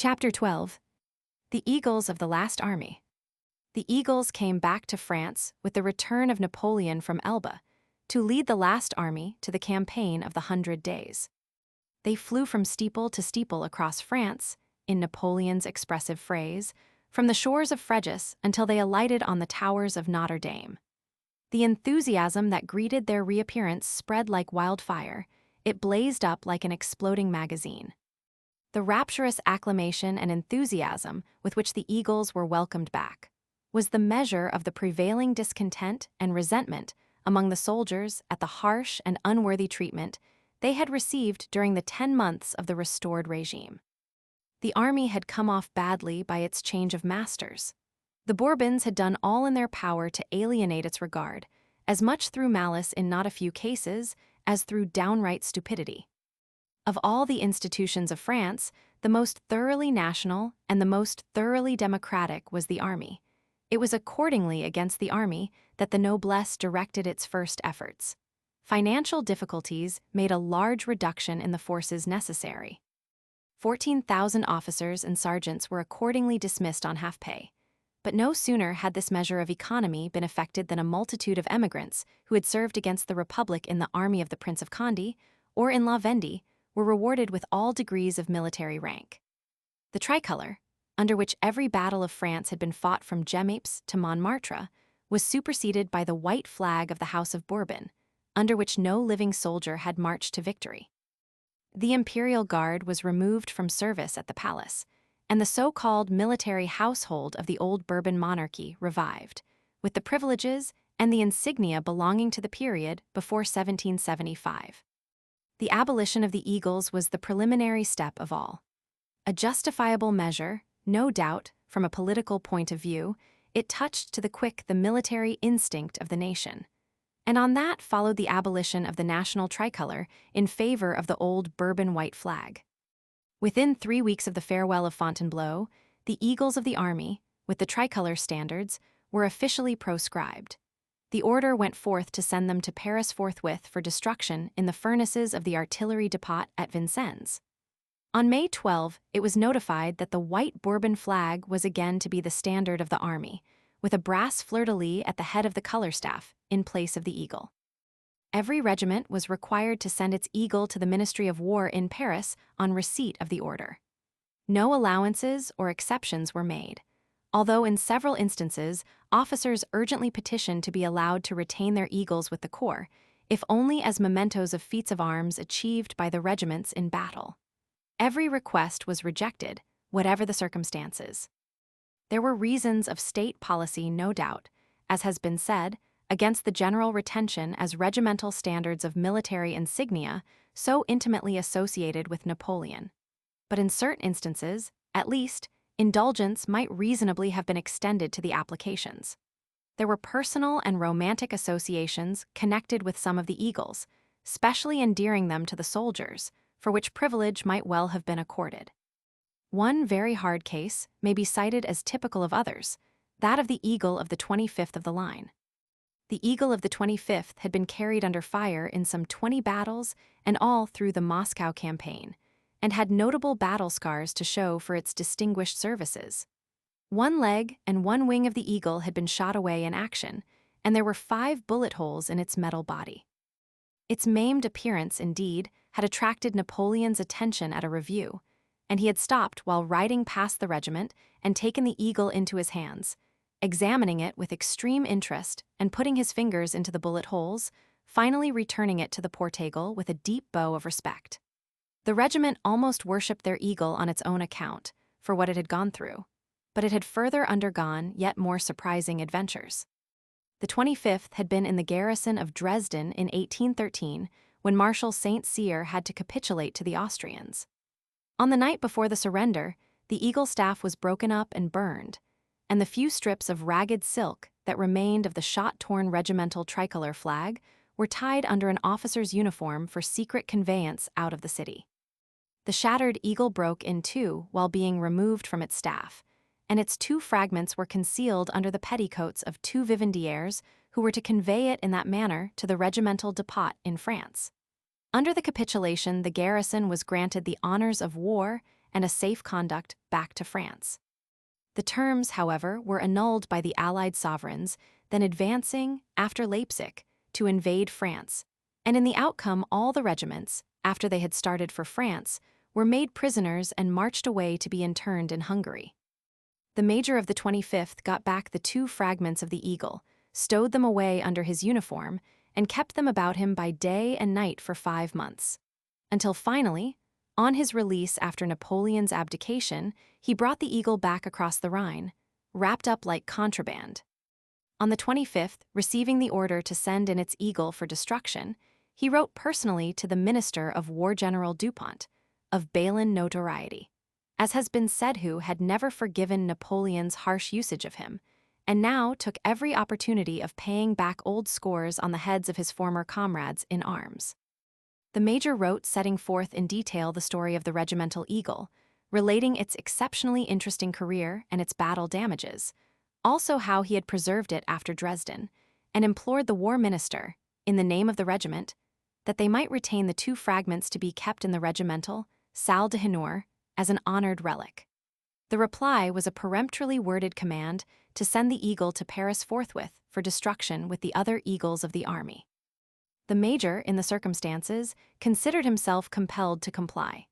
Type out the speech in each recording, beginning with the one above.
Chapter 12. The Eagles of the Last Army. The Eagles came back to France with the return of Napoleon from Elba to lead the last army to the campaign of the 100 Days. They flew from steeple to steeple across France, in Napoleon's expressive phrase, from the shores of Fréjus until they alighted on the towers of Notre Dame. The enthusiasm that greeted their reappearance spread like wildfire. It blazed up like an exploding magazine. The rapturous acclamation and enthusiasm with which the Eagles were welcomed back was the measure of the prevailing discontent and resentment among the soldiers at the harsh and unworthy treatment they had received during the 10 months of the restored regime. The army had come off badly by its change of masters. The Bourbons had done all in their power to alienate its regard, as much through malice in not a few cases as through downright stupidity. Of all the institutions of France, the most thoroughly national and the most thoroughly democratic was the army. It was accordingly against the army that the noblesse directed its first efforts. Financial difficulties made a large reduction in the forces necessary. 14,000 officers and sergeants were accordingly dismissed on half-pay. But no sooner had this measure of economy been effected than a multitude of emigrants who had served against the Republic in the army of the Prince of Condé or in La Vendée were rewarded with all degrees of military rank. The tricolor, under which every battle of France had been fought from Jemappes to Montmartre, was superseded by the white flag of the House of Bourbon, under which no living soldier had marched to victory. The Imperial Guard was removed from service at the palace, and the so-called military household of the old Bourbon monarchy revived, with the privileges and the insignia belonging to the period before 1775. The abolition of the Eagles was the preliminary step of all. A justifiable measure, no doubt, from a political point of view, it touched to the quick the military instinct of the nation. And on that followed the abolition of the national tricolor in favor of the old Bourbon white flag. Within 3 weeks of the farewell of Fontainebleau, the Eagles of the army, with the tricolor standards, were officially proscribed. The order went forth to send them to Paris forthwith for destruction in the furnaces of the artillery depot at Vincennes. On May 12, it was notified that the white Bourbon flag was again to be the standard of the army, with a brass fleur-de-lis at the head of the color staff in place of the eagle. Every regiment was required to send its eagle to the Ministry of War in Paris on receipt of the order. No allowances or exceptions were made, although in several instances officers urgently petitioned to be allowed to retain their eagles with the corps, if only as mementos of feats of arms achieved by the regiments in battle. Every request was rejected, whatever the circumstances. There were reasons of state policy, no doubt, as has been said, against the general retention as regimental standards of military insignia so intimately associated with Napoleon. But in certain instances, at least, indulgence might reasonably have been extended to the applications. There were personal and romantic associations connected with some of the eagles, specially endearing them to the soldiers, for which privilege might well have been accorded. One very hard case may be cited as typical of others, that of the eagle of the 25th of the line. The eagle of the 25th had been carried under fire in some 20 battles and all through the Moscow campaign, and had notable battle scars to show for its distinguished services. One leg and one wing of the eagle had been shot away in action, and there were 5 bullet holes in its metal body. Its maimed appearance, indeed, had attracted Napoleon's attention at a review, and he had stopped while riding past the regiment and taken the eagle into his hands, examining it with extreme interest and putting his fingers into the bullet holes, finally returning it to the portagle with a deep bow of respect. The regiment almost worshipped their eagle on its own account, for what it had gone through, but it had further undergone yet more surprising adventures. The 25th had been in the garrison of Dresden in 1813 when Marshal St. Cyr had to capitulate to the Austrians. On the night before the surrender, the eagle staff was broken up and burned, and the few strips of ragged silk that remained of the shot-torn regimental tricolor flag were tied under an officer's uniform for secret conveyance out of the city. The shattered eagle broke in two while being removed from its staff, and its 2 fragments were concealed under the petticoats of 2 vivandières who were to convey it in that manner to the regimental depot in France. Under the capitulation, the garrison was granted the honors of war and a safe conduct back to France. The terms, however, were annulled by the Allied sovereigns, then advancing, after Leipzig, to invade France, and in the outcome all the regiments, after they had started for France, were made prisoners and marched away to be interned in Hungary. The major of the 25th got back the 2 fragments of the eagle, stowed them away under his uniform, and kept them about him by day and night for 5 months. Until finally, on his release after Napoleon's abdication, he brought the eagle back across the Rhine, wrapped up like contraband. On the 25th, receiving the order to send in its eagle for destruction, he wrote personally to the Minister of War General Dupont, of Balin notoriety, as has been said, who had never forgiven Napoleon's harsh usage of him, and now took every opportunity of paying back old scores on the heads of his former comrades in arms. The major wrote setting forth in detail the story of the regimental eagle, relating its exceptionally interesting career and its battle damages, also how he had preserved it after Dresden, and implored the war minister, in the name of the regiment, that they might retain the 2 fragments to be kept in the regimental salle d'honneur as an honored relic. The reply was a peremptorily worded command to send the eagle to Paris forthwith for destruction with the other eagles of the army. The major, in the circumstances, considered himself compelled to comply.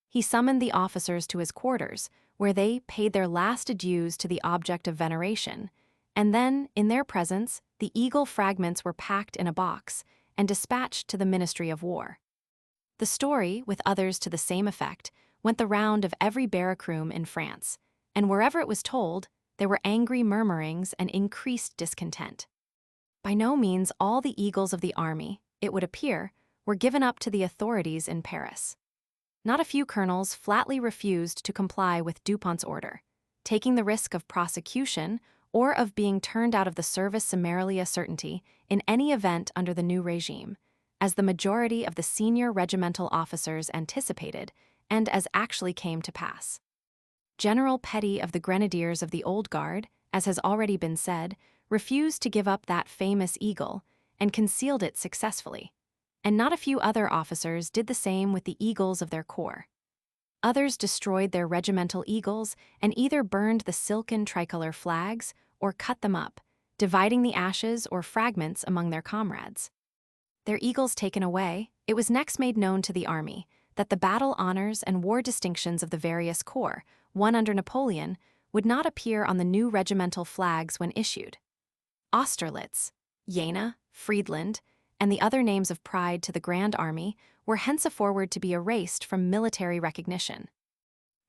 He summoned the officers to his quarters, where they paid their last adieus to the object of veneration, and then, in their presence, the eagle fragments were packed in a box and dispatched to the Ministry of War. The story, with others to the same effect, went the round of every barrack-room in France, and wherever it was told, there were angry murmurings and increased discontent. By no means all the eagles of the army, it would appear, were given up to the authorities in Paris. Not a few colonels flatly refused to comply with Dupont's order, taking the risk of prosecution or of being turned out of the service summarily a certainty in any event under the new regime, as the majority of the senior regimental officers anticipated and as actually came to pass. General Petty of the Grenadiers of the Old Guard, as has already been said, refused to give up that famous eagle and concealed it successfully, and not a few other officers did the same with the eagles of their corps. Others destroyed their regimental eagles and either burned the silken tricolor flags or cut them up, dividing the ashes or fragments among their comrades. Their eagles taken away, it was next made known to the army that the battle honors and war distinctions of the various corps, won under Napoleon, would not appear on the new regimental flags when issued. Austerlitz, Jena, Friedland, and the other names of pride to the Grand Army were henceforward to be erased from military recognition.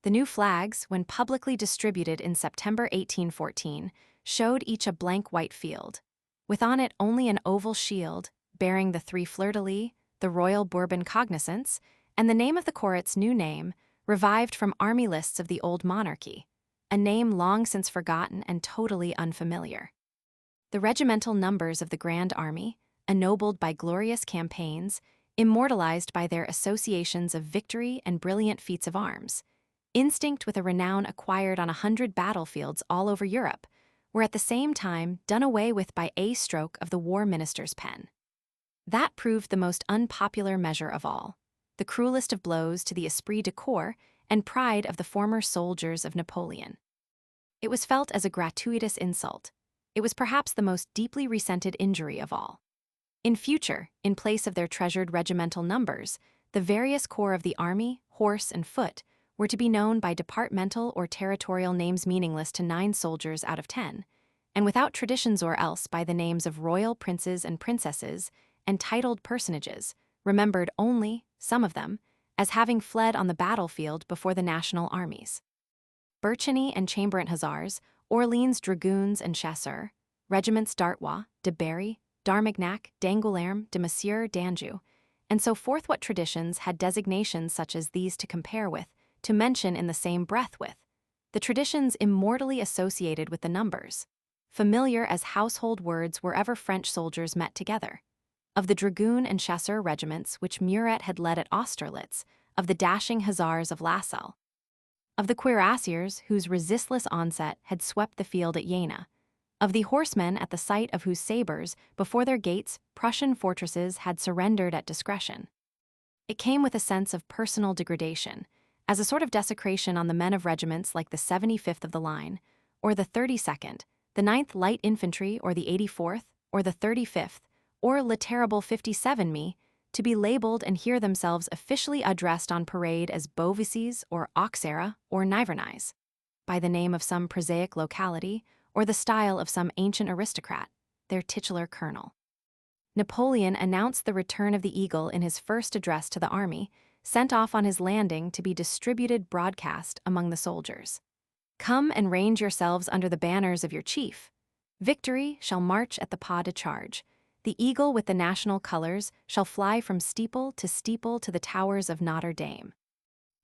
The new flags, when publicly distributed in September 1814, showed each a blank white field, with on it only an oval shield bearing the 3 fleurs-de-lis, the Royal Bourbon cognizance, and the name of the corps its new name, revived from army lists of the old monarchy, a name long since forgotten and totally unfamiliar. The regimental numbers of the Grand Army, ennobled by glorious campaigns, immortalized by their associations of victory and brilliant feats of arms, instinct with a renown acquired on 100 battlefields all over Europe, were at the same time done away with by a stroke of the war minister's pen. That proved the most unpopular measure of all, the cruelest of blows to the esprit de corps and pride of the former soldiers of Napoleon. It was felt as a gratuitous insult. It was perhaps the most deeply resented injury of all. In future, in place of their treasured regimental numbers, the various corps of the army, horse, and foot were to be known by departmental or territorial names meaningless to 9 soldiers out of 10, and without traditions or else by the names of royal princes and princesses and titled personages, remembered only, some of them, as having fled on the battlefield before the national armies. Bercheny and Chamberlain Hussars, Orleans Dragoons and Chasseurs, regiments d'Artois, de Berry, d'Armagnac, d'Angoulême, de Monsieur d'Anjou, and so forth. What traditions had designations such as these to compare with, to mention in the same breath with, the traditions immortally associated with the numbers, familiar as household words wherever French soldiers met together, of the dragoon and chasseur regiments which Murat had led at Austerlitz, of the dashing hussars of Lasalle, of the cuirassiers whose resistless onset had swept the field at Jena, of the horsemen at the sight of whose sabers, before their gates, Prussian fortresses had surrendered at discretion. It came with a sense of personal degradation, as a sort of desecration on the men of regiments like the 75th of the line, or the 32nd, the 9th Light Infantry, or the 84th, or the 35th, or Le Terrible 57 Me, to be labeled and hear themselves officially addressed on parade as Beauvices or Auxerre or Nivernais, by the name of some prosaic locality or the style of some ancient aristocrat, their titular colonel. Napoleon announced the return of the eagle in his first address to the army, sent off on his landing to be distributed broadcast among the soldiers. Come and range yourselves under the banners of your chief. Victory shall march at the pas de charge. The eagle with the national colors shall fly from steeple to the towers of Notre Dame.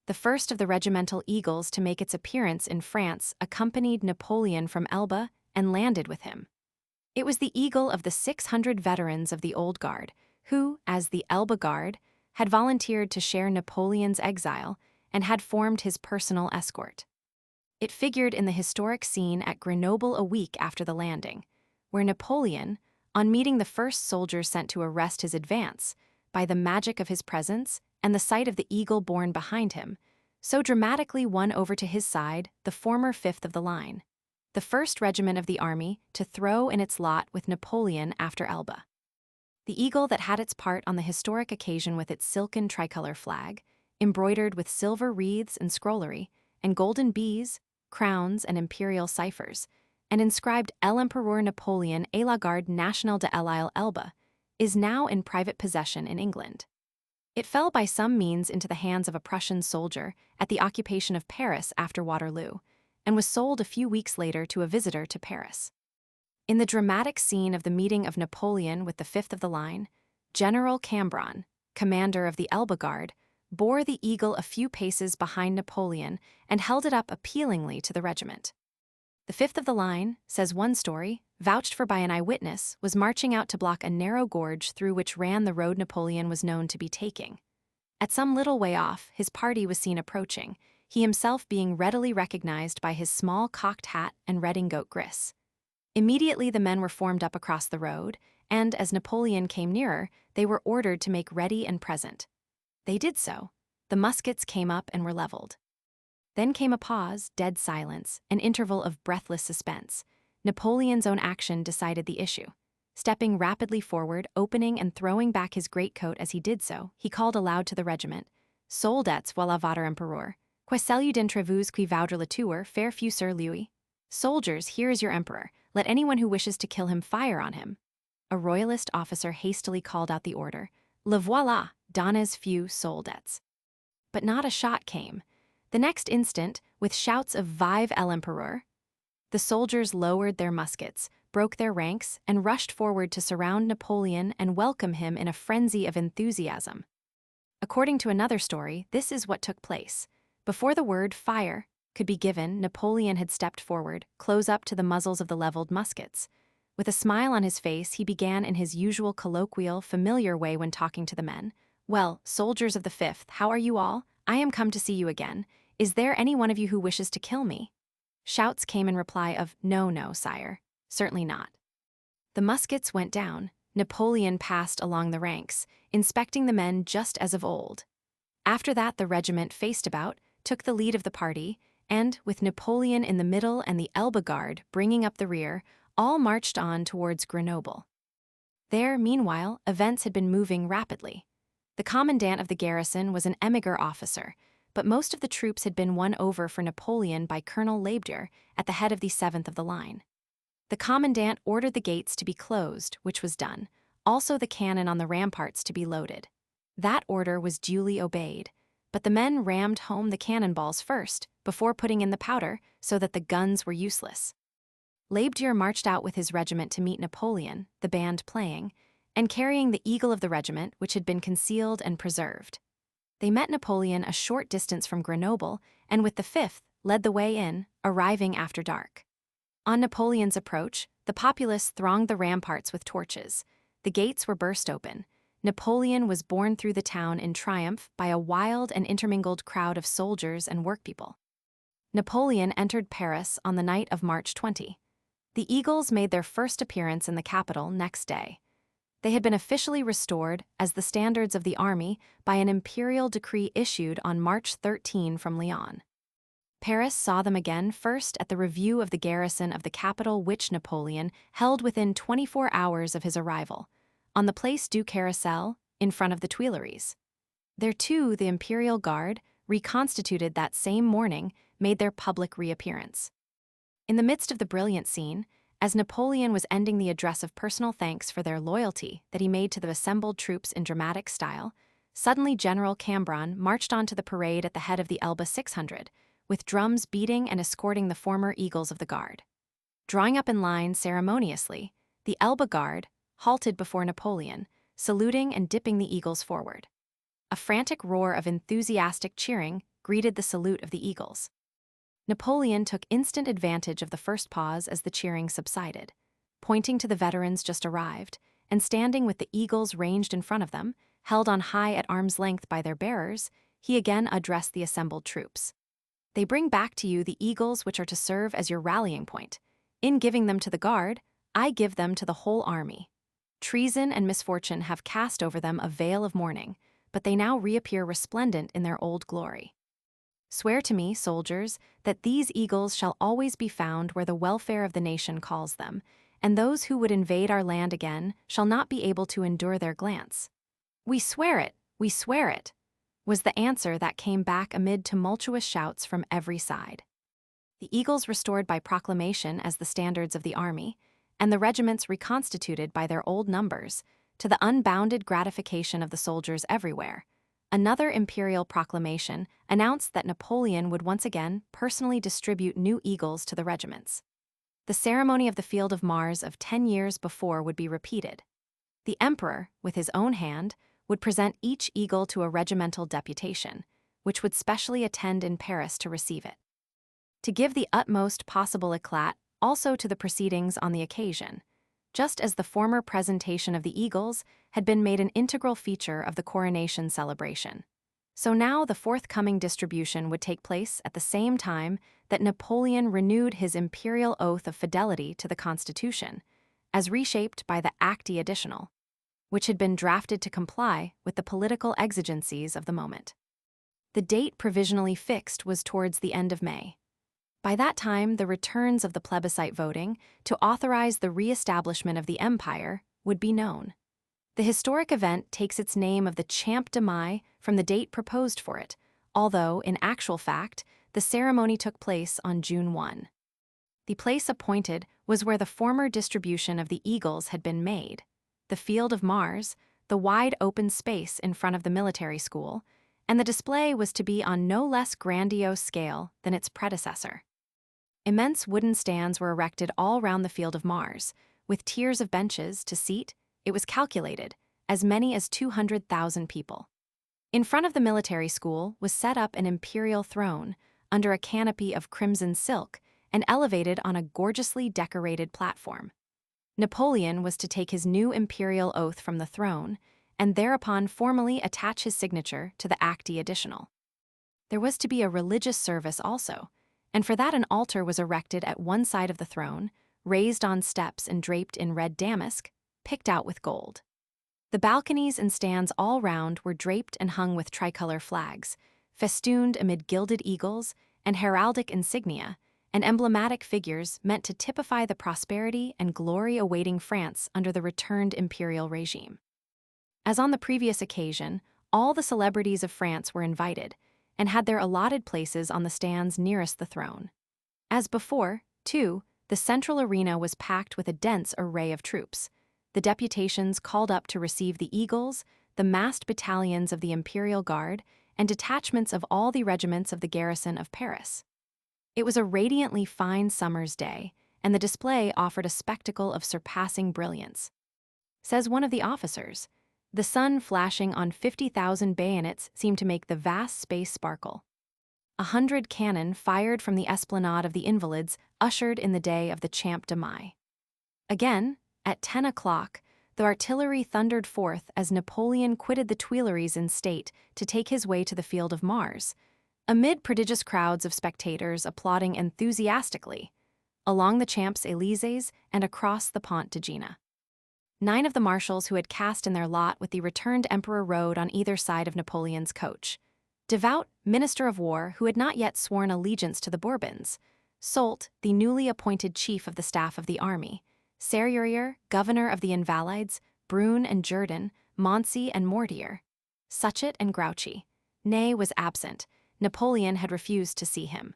The first of the regimental eagles to make its appearance in France accompanied Napoleon from Elba and landed with him. It was the eagle of the 600 veterans of the Old Guard, who, as the Elba Guard, had volunteered to share Napoleon's exile and had formed his personal escort. It figured in the historic scene at Grenoble a week after the landing, where Napoleon, on meeting the first soldiers sent to arrest his advance, by the magic of his presence and the sight of the eagle borne behind him, so dramatically won over to his side the former 5th of the line, the first regiment of the army to throw in its lot with Napoleon after Elba. The eagle that had its part on the historic occasion with its silken tricolor flag, embroidered with silver wreaths and scrollery, and golden bees, crowns, and imperial ciphers, and inscribed L'Empereur Napoleon et la Garde Nationale de l'Île Elba, is now in private possession in England. It fell by some means into the hands of a Prussian soldier at the occupation of Paris after Waterloo, and was sold a few weeks later to a visitor to Paris. In the dramatic scene of the meeting of Napoleon with the 5th of the line, General Cambron, commander of the Elba Guard, bore the eagle a few paces behind Napoleon and held it up appealingly to the regiment. The 5th of the line, says one story, vouched for by an eyewitness, was marching out to block a narrow gorge through which ran the road Napoleon was known to be taking. At some little way off, his party was seen approaching, he himself being readily recognized by his small cocked hat and redingote gris. Immediately the men were formed up across the road, and as Napoleon came nearer, they were ordered to make ready and present. They did so. The muskets came up and were leveled. Then came a pause, dead silence, an interval of breathless suspense. Napoleon's own action decided the issue. Stepping rapidly forward, opening and throwing back his greatcoat as he did so, he called aloud to the regiment, Soldats, voilà votre empereur. Que celui d'entre vous qui voudra le tuer, faire fuseur lui. Soldiers, here is your emperor. Let anyone who wishes to kill him fire on him. A royalist officer hastily called out the order, Le voilà, donnez feu soldats. But not a shot came. The next instant, with shouts of Vive l'Empereur, the soldiers lowered their muskets, broke their ranks, and rushed forward to surround Napoleon and welcome him in a frenzy of enthusiasm. According to another story, this is what took place. Before the word fire could be given, Napoleon had stepped forward, close up to the muzzles of the leveled muskets. With a smile on his face, he began in his usual colloquial, familiar way when talking to the men. Well, soldiers of the 5th, how are you all? I am come to see you again. Is there any one of you who wishes to kill me? Shouts came in reply of, No, no, sire. Certainly not. The muskets went down. Napoleon passed along the ranks, inspecting the men just as of old. After that, the regiment faced about, took the lead of the party, and, with Napoleon in the middle and the Elba Guard bringing up the rear, all marched on towards Grenoble. There, meanwhile, events had been moving rapidly. The commandant of the garrison was an émigré officer, but most of the troops had been won over for Napoleon by Colonel Labdier at the head of the 7th of the line. The commandant ordered the gates to be closed, which was done, also the cannon on the ramparts to be loaded. That order was duly obeyed, but the men rammed home the cannonballs first, before putting in the powder, so that the guns were useless. Labdier marched out with his regiment to meet Napoleon, the band playing, and carrying the eagle of the regiment, which had been concealed and preserved. They met Napoleon a short distance from Grenoble, and with the 5th, led the way in, arriving after dark. On Napoleon's approach, the populace thronged the ramparts with torches. The gates were burst open. Napoleon was borne through the town in triumph by a wild and intermingled crowd of soldiers and workpeople. Napoleon entered Paris on the night of March 20. The eagles made their first appearance in the capital next day. They had been officially restored as the standards of the army by an imperial decree issued on March 13 from Lyon. Paris saw them again first at the review of the garrison of the capital, which Napoleon held within 24 hours of his arrival, on the Place du Carrousel, in front of the Tuileries. There too the Imperial Guard, reconstituted that same morning, made their public reappearance. In the midst of the brilliant scene, as Napoleon was ending the address of personal thanks for their loyalty that he made to the assembled troops in dramatic style, suddenly General Cambron marched onto the parade at the head of the Elba 600, with drums beating and escorting the former Eagles of the Guard. Drawing up in line ceremoniously, the Elba Guard halted before Napoleon, saluting and dipping the Eagles forward. A frantic roar of enthusiastic cheering greeted the salute of the Eagles. Napoleon took instant advantage of the first pause as the cheering subsided. Pointing to the veterans just arrived, and standing with the Eagles ranged in front of them, held on high at arm's length by their bearers, he again addressed the assembled troops. They bring back to you the Eagles which are to serve as your rallying point. In giving them to the Guard, I give them to the whole army. Treason and misfortune have cast over them a veil of mourning, but they now reappear resplendent in their old glory. Swear to me, soldiers, that these Eagles shall always be found where the welfare of the nation calls them, and those who would invade our land again shall not be able to endure their glance. We swear it, was the answer that came back amid tumultuous shouts from every side. The Eagles restored by proclamation as the standards of the army, and the regiments reconstituted by their old numbers, to the unbounded gratification of the soldiers everywhere, another imperial proclamation announced that Napoleon would once again personally distribute new Eagles to the regiments. The ceremony of the Field of Mars of 10 years before would be repeated. The emperor, with his own hand, would present each Eagle to a regimental deputation, which would specially attend in Paris to receive it. To give the utmost possible éclat also to the proceedings on the occasion, just as the former presentation of the Eagles had been made an integral feature of the coronation celebration. So now the forthcoming distribution would take place at the same time that Napoleon renewed his imperial oath of fidelity to the Constitution, as reshaped by the Acte Additional, which had been drafted to comply with the political exigencies of the moment. The date provisionally fixed was towards the end of May. By that time, the returns of the plebiscite voting to authorize the re-establishment of the empire would be known. The historic event takes its name of the Champ de Mai from the date proposed for it, although, in actual fact, the ceremony took place on June 1. The place appointed was where the former distribution of the Eagles had been made, the Field of Mars, the wide open space in front of the military school, and the display was to be on no less grandiose scale than its predecessor. Immense wooden stands were erected all round the Field of Mars, with tiers of benches to seat, it was calculated, as many as 200,000 people. In front of the military school was set up an imperial throne, under a canopy of crimson silk, and elevated on a gorgeously decorated platform. Napoleon was to take his new imperial oath from the throne, and thereupon formally attach his signature to the Acte Additional. There was to be a religious service also, and for that an altar was erected at one side of the throne, raised on steps and draped in red damask, picked out with gold. The balconies and stands all round were draped and hung with tricolor flags, festooned amid gilded eagles and heraldic insignia, and emblematic figures meant to typify the prosperity and glory awaiting France under the returned imperial regime. As on the previous occasion, all the celebrities of France were invited, and had their allotted places on the stands nearest the throne. As before, too, the central arena was packed with a dense array of troops, the deputations called up to receive the Eagles, the massed battalions of the Imperial Guard, and detachments of all the regiments of the garrison of Paris. It was a radiantly fine summer's day, and the display offered a spectacle of surpassing brilliance. Says one of the officers, the sun flashing on 50,000 bayonets seemed to make the vast space sparkle. 100 cannon fired from the esplanade of the Invalides ushered in the day of the Champ de Mai. Again, at 10 o'clock, the artillery thundered forth as Napoleon quitted the Tuileries in state to take his way to the Field of Mars, amid prodigious crowds of spectators applauding enthusiastically, along the Champs-Élysées and across the Pont de Gênes. 9 of the marshals who had cast in their lot with the returned emperor rode on either side of Napoleon's coach. Devout minister of war who had not yet sworn allegiance to the Bourbons. Soult, the newly appointed chief of the staff of the army. Serrurier, governor of the Invalides, Brune and Jourdan, Moncey and Mortier. Suchet and Grouchy. Ney was absent. Napoleon had refused to see him.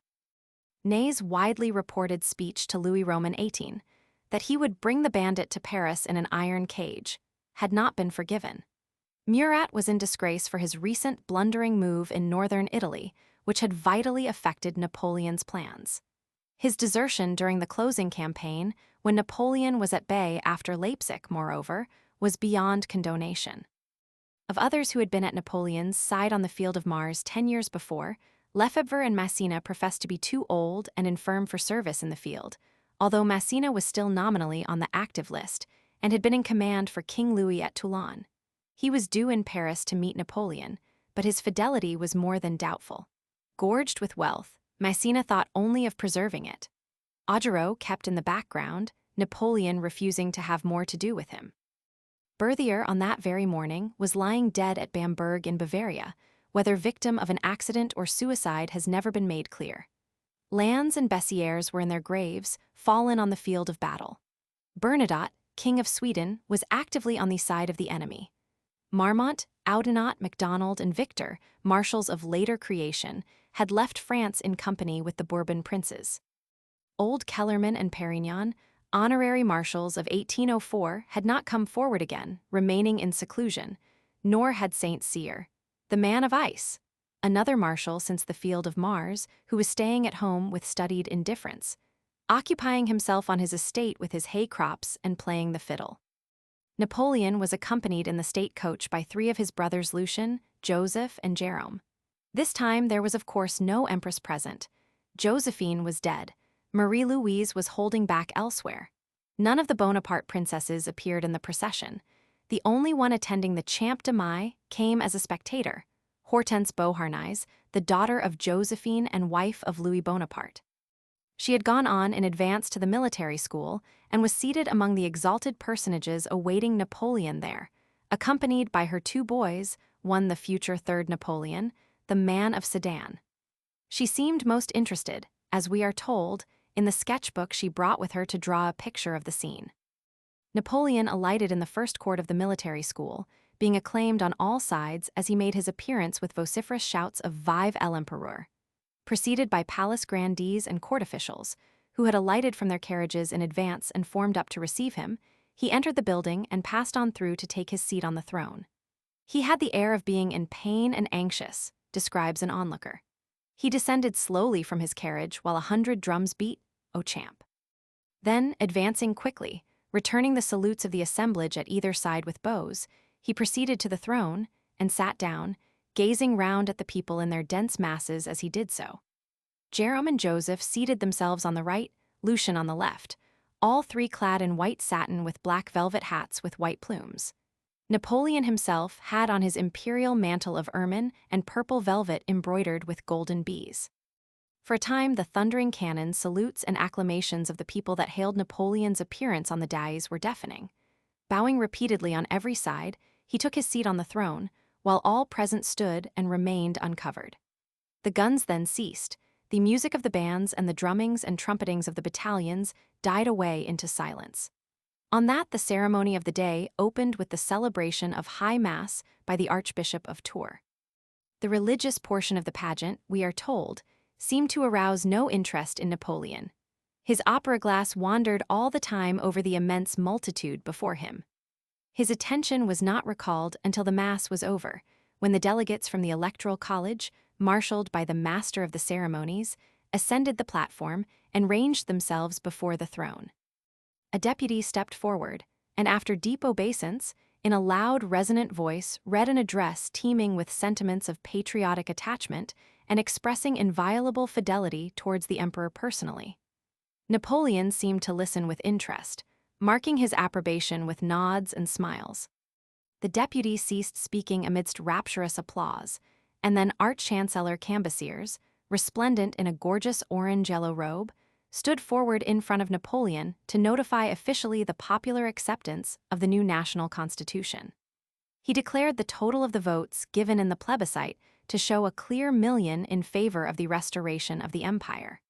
Ney's widely reported speech to Louis Roman XVIII, that he would bring the bandit to Paris in an iron cage, had not been forgiven. Murat was in disgrace for his recent blundering move in northern Italy, which had vitally affected Napoleon's plans. His desertion during the closing campaign, when Napoleon was at bay after Leipzig, moreover, was beyond condonation. Of others who had been at Napoleon's side on the field of Mars 10 years before, Lefebvre and Massena professed to be too old and infirm for service in the field, although Massena was still nominally on the active list and had been in command for King Louis at Toulon. He was due in Paris to meet Napoleon, but his fidelity was more than doubtful. Gorged with wealth, Massena thought only of preserving it. Augereau kept in the background, Napoleon refusing to have more to do with him. Berthier, on that very morning, was lying dead at Bamberg in Bavaria. Whether victim of an accident or suicide has never been made clear. Lannes and Bessières were in their graves, fallen on the field of battle. Bernadotte, King of Sweden, was actively on the side of the enemy. Marmont, Oudinot, MacDonald, and Victor, marshals of later creation, had left France in company with the Bourbon princes. Old Kellerman and Perignon, honorary marshals of 1804, had not come forward again, remaining in seclusion, nor had Saint Cyr, the man of ice, another marshal since the field of Mars, who was staying at home with studied indifference, occupying himself on his estate with his hay crops and playing the fiddle. Napoleon was accompanied in the state coach by 3 of his brothers Lucien, Joseph, and Jerome. This time there was of course no empress present. Josephine was dead. Marie-Louise was holding back elsewhere. None of the Bonaparte princesses appeared in the procession. The only one attending the Champ de Mai came as a spectator, Hortense Beauharnais, the daughter of Josephine and wife of Louis Bonaparte. She had gone on in advance to the military school and was seated among the exalted personages awaiting Napoleon there, accompanied by her 2 boys, one the future 3rd Napoleon, the man of Sedan. She seemed most interested, as we are told, in the sketchbook she brought with her to draw a picture of the scene. Napoleon alighted in the first court of the military school, being acclaimed on all sides as he made his appearance with vociferous shouts of Vive l'Empereur. Preceded by palace grandees and court officials, who had alighted from their carriages in advance and formed up to receive him, he entered the building and passed on through to take his seat on the throne. He had the air of being in pain and anxious, describes an onlooker. He descended slowly from his carriage while 100 drums beat, O champ. Then, advancing quickly, returning the salutes of the assemblage at either side with bows, he proceeded to the throne and sat down, gazing round at the people in their dense masses as he did so. Jerome and Joseph seated themselves on the right, Lucien on the left, all 3 clad in white satin with black velvet hats with white plumes. Napoleon himself had on his imperial mantle of ermine and purple velvet embroidered with golden bees. For a time, the thundering cannon, salutes, and acclamations of the people that hailed Napoleon's appearance on the dais were deafening. Bowing repeatedly on every side, he took his seat on the throne, while all present stood and remained uncovered. The guns then ceased. The music of the bands and the drummings and trumpetings of the battalions died away into silence. On that, the ceremony of the day opened with the celebration of High Mass by the Archbishop of Tours. The religious portion of the pageant, we are told, seemed to arouse no interest in Napoleon. His opera glass wandered all the time over the immense multitude before him. His attention was not recalled until the Mass was over, when the delegates from the Electoral College, marshaled by the Master of the Ceremonies, ascended the platform and ranged themselves before the throne. A deputy stepped forward, and after deep obeisance, in a loud, resonant voice, read an address teeming with sentiments of patriotic attachment and expressing inviolable fidelity towards the emperor personally. Napoleon seemed to listen with interest, marking his approbation with nods and smiles. The deputy ceased speaking amidst rapturous applause, and then Arch-Chancellor Cambacérès, resplendent in a gorgeous orange-yellow robe, stood forward in front of Napoleon to notify officially the popular acceptance of the new national constitution. He declared the total of the votes given in the plebiscite to show a clear million in favor of the restoration of the empire.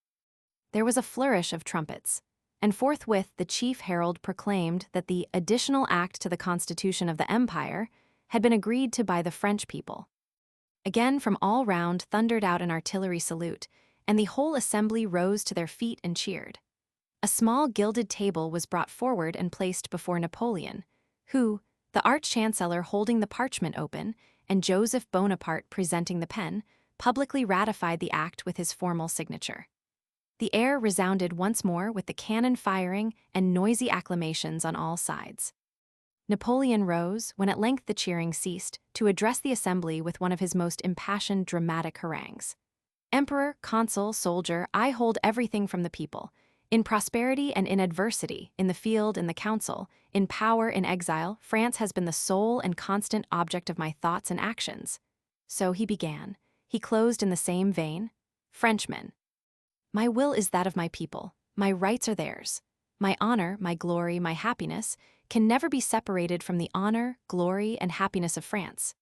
There was a flourish of trumpets, and forthwith the chief herald proclaimed that the additional act to the constitution of the empire had been agreed to by the French people. Again from all round thundered out an artillery salute, and the whole assembly rose to their feet and cheered. A small gilded table was brought forward and placed before Napoleon, who, the Arch-Chancellor holding the parchment open and Joseph Bonaparte presenting the pen, publicly ratified the act with his formal signature. The air resounded once more with the cannon firing and noisy acclamations on all sides. Napoleon rose, when at length the cheering ceased, to address the assembly with one of his most impassioned dramatic harangues. Emperor, consul, soldier, I hold everything from the people. In prosperity and in adversity, in the field, in the council, in power, in exile, France has been the sole and constant object of my thoughts and actions. So he began. He closed in the same vein. Frenchmen. My will is that of my people. My rights are theirs. My honor, my glory, my happiness can never be separated from the honor, glory, and happiness of France.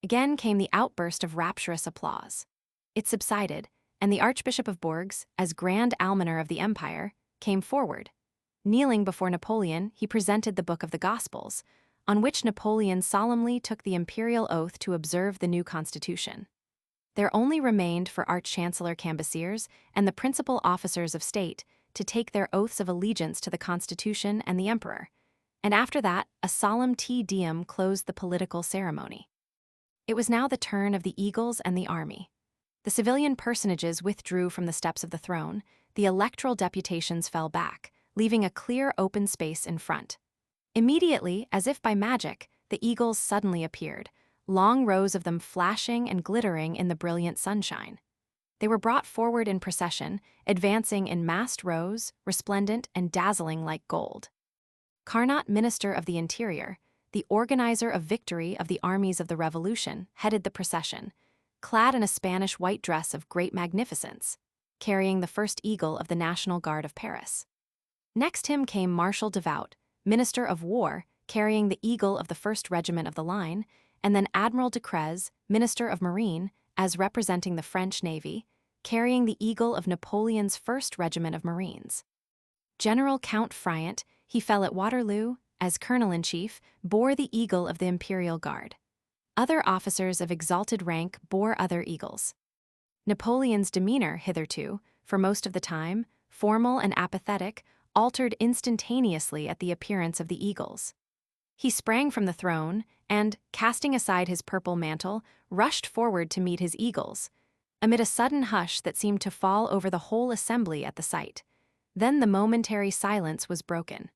Again came the outburst of rapturous applause. It subsided, and the Archbishop of Bourges, as Grand Almoner of the Empire, came forward. Kneeling before Napoleon, he presented the Book of the Gospels, on which Napoleon solemnly took the imperial oath to observe the new constitution. There only remained for Arch-Chancellor Cambacérès and the principal officers of state to take their oaths of allegiance to the Constitution and the Emperor, and after that a solemn Te Deum closed the political ceremony. It was now the turn of the eagles and the army. The civilian personages withdrew from the steps of the throne, the electoral deputations fell back, leaving a clear open space in front. Immediately, as if by magic, the eagles suddenly appeared, long rows of them flashing and glittering in the brilliant sunshine. They were brought forward in procession, advancing in massed rows, resplendent and dazzling like gold. Carnot, Minister of the Interior, the organizer of victory of the armies of the Revolution, headed the procession, clad in a Spanish white dress of great magnificence, carrying the first eagle of the National Guard of Paris. Next him came Marshal Devout, Minister of War, carrying the eagle of the 1st Regiment of the Line, and then Admiral Decrès, Minister of Marine, as representing the French Navy, carrying the eagle of Napoleon's 1st Regiment of Marines. General Count Friant, he fell at Waterloo, as Colonel-in-Chief, bore the eagle of the Imperial Guard. Other officers of exalted rank bore other eagles. Napoleon's demeanor hitherto, for most of the time, formal and apathetic, altered instantaneously at the appearance of the eagles. He sprang from the throne and, casting aside his purple mantle, rushed forward to meet his eagles, amid a sudden hush that seemed to fall over the whole assembly at the sight. Then the momentary silence was broken.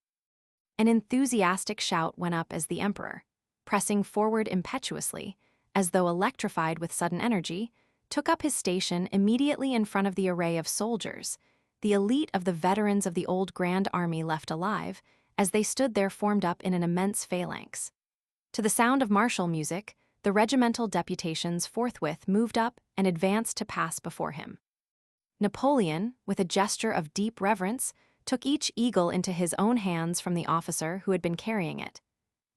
An enthusiastic shout went up as the emperor, pressing forward impetuously, as though electrified with sudden energy, took up his station immediately in front of the array of soldiers, the elite of the veterans of the old Grand Army left alive, as they stood there formed up in an immense phalanx. To the sound of martial music, the regimental deputations forthwith moved up and advanced to pass before him. Napoleon, with a gesture of deep reverence, took each eagle into his own hands from the officer who had been carrying it,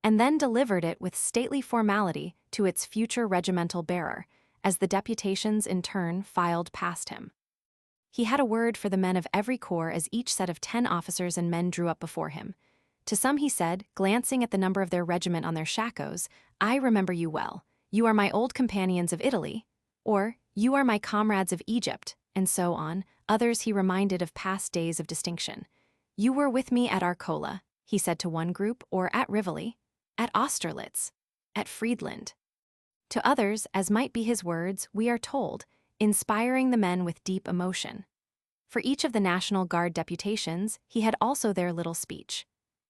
and then delivered it with stately formality to its future regimental bearer, as the deputations in turn filed past him. He had a word for the men of every corps as each set of 10 officers and men drew up before him. To some he said, glancing at the number of their regiment on their shakos, I remember you well. You are my old companions of Italy, or you are my comrades of Egypt, and so on. Others he reminded of past days of distinction. You were with me at Arcola, he said to one group, or at Rivoli, at Austerlitz, at Friedland. To others, as might be his words, we are told, inspiring the men with deep emotion. For each of the National Guard deputations, he had also their little speech.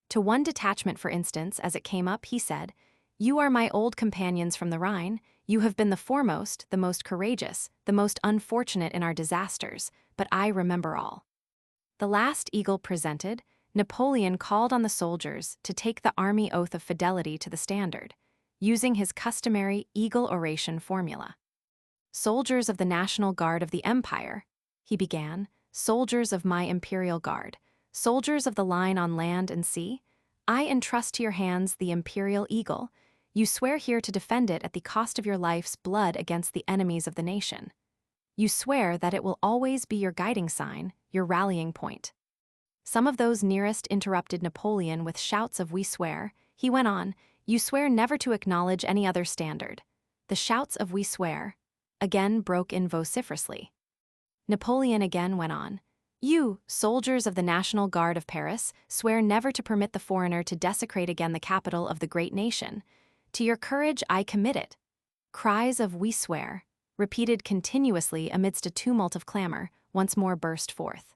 To one detachment, for instance, as it came up, he said, You are my old companions from the Rhine. You have been the foremost, the most courageous, the most unfortunate in our disasters, but I remember all. The last eagle presented, Napoleon called on the soldiers to take the army oath of fidelity to the standard, using his customary eagle oration formula. Soldiers of the National Guard of the Empire, he began, soldiers of my imperial guard, soldiers of the line on land and sea, I entrust to your hands the imperial eagle. You swear here to defend it at the cost of your life's blood against the enemies of the nation. You swear that it will always be your guiding sign, your rallying point. Some of those nearest interrupted Napoleon with shouts of "We swear." He went on, "You swear never to acknowledge any other standard." The shouts of "We swear" again broke in vociferously. Napoleon again went on, "You, soldiers of the National Guard of Paris, swear never to permit the foreigner to desecrate again the capital of the great nation. To your courage I commit it." Cries of "We swear," repeated continuously amidst a tumult of clamor, once more burst forth.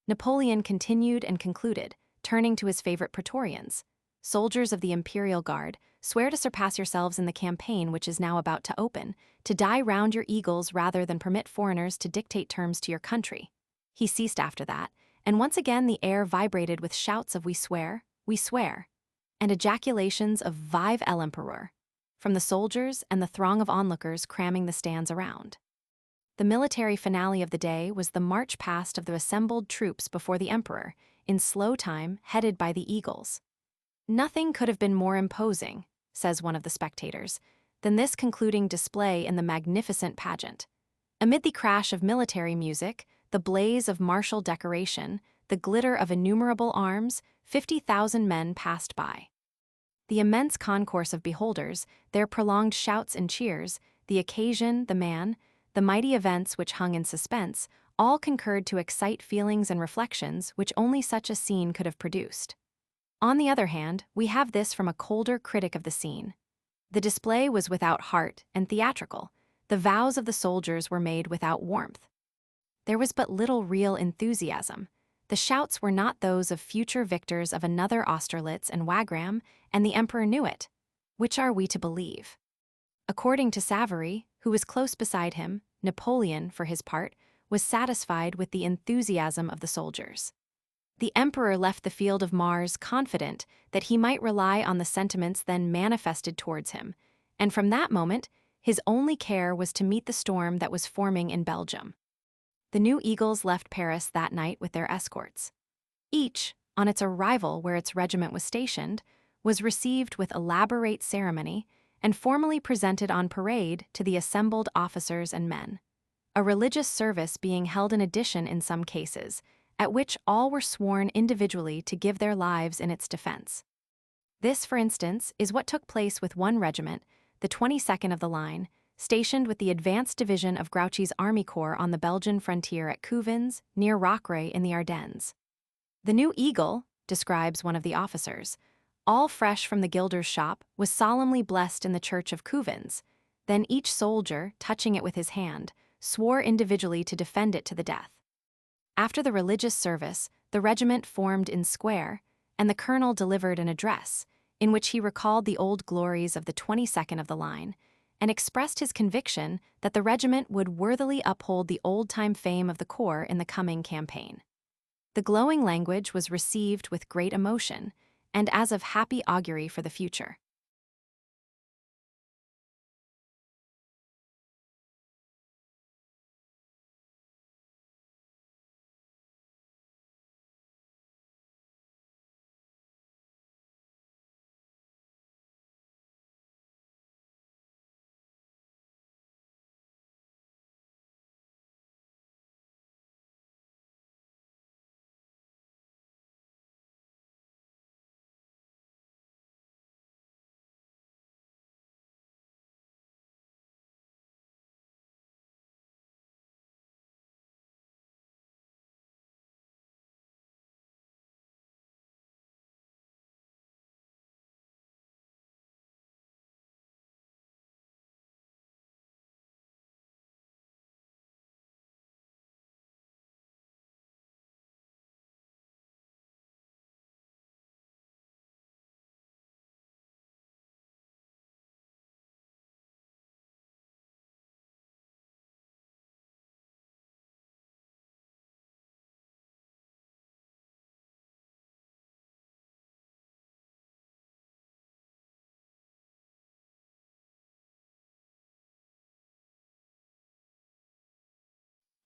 Napoleon continued and concluded, turning to his favorite Praetorians. "Soldiers of the Imperial Guard, swear to surpass yourselves in the campaign which is now about to open, to die round your eagles rather than permit foreigners to dictate terms to your country." He ceased after that, and once again the air vibrated with shouts of "We swear, we swear," and ejaculations of "Vive l'Empereur," from the soldiers and the throng of onlookers cramming the stands around. The military finale of the day was the march past of the assembled troops before the emperor, in slow time, headed by the eagles. "Nothing could have been more imposing," says one of the spectators, "than this concluding display in the magnificent pageant. Amid the crash of military music, the blaze of martial decoration, the glitter of innumerable arms, 50,000 men passed by. The immense concourse of beholders, their prolonged shouts and cheers, the occasion, the man, the mighty events which hung in suspense, all concurred to excite feelings and reflections which only such a scene could have produced. On the other hand, we have this from a colder critic of the scene. The display was without heart and theatrical. The vows of the soldiers were made without warmth. There was but little real enthusiasm. The shouts were not those of future victors of another Austerlitz and Wagram, and the emperor knew it. Which are we to believe? According to Savary, who was close beside him, Napoleon, for his part, was satisfied with the enthusiasm of the soldiers. The emperor left the field of Mars confident that he might rely on the sentiments then manifested towards him, and from that moment, his only care was to meet the storm that was forming in Belgium. The new eagles left Paris that night with their escorts. Each, on its arrival where its regiment was stationed, was received with elaborate ceremony and formally presented on parade to the assembled officers and men. A religious service being held in addition in some cases, at which all were sworn individually to give their lives in its defense. This, for instance, is what took place with one regiment, the 22nd of the line, stationed with the advanced division of Grouchy's Army Corps on the Belgian frontier at Couvins, near Rocroi in the Ardennes. "The new eagle," describes one of the officers, "all fresh from the gilder's shop, was solemnly blessed in the church of Couvins. Then each soldier, touching it with his hand, swore individually to defend it to the death. After the religious service, the regiment formed in square, and the colonel delivered an address, in which he recalled the old glories of the 22nd of the line, and expressed his conviction that the regiment would worthily uphold the old-time fame of the corps in the coming campaign. The glowing language was received with great emotion, and as of happy augury for the future.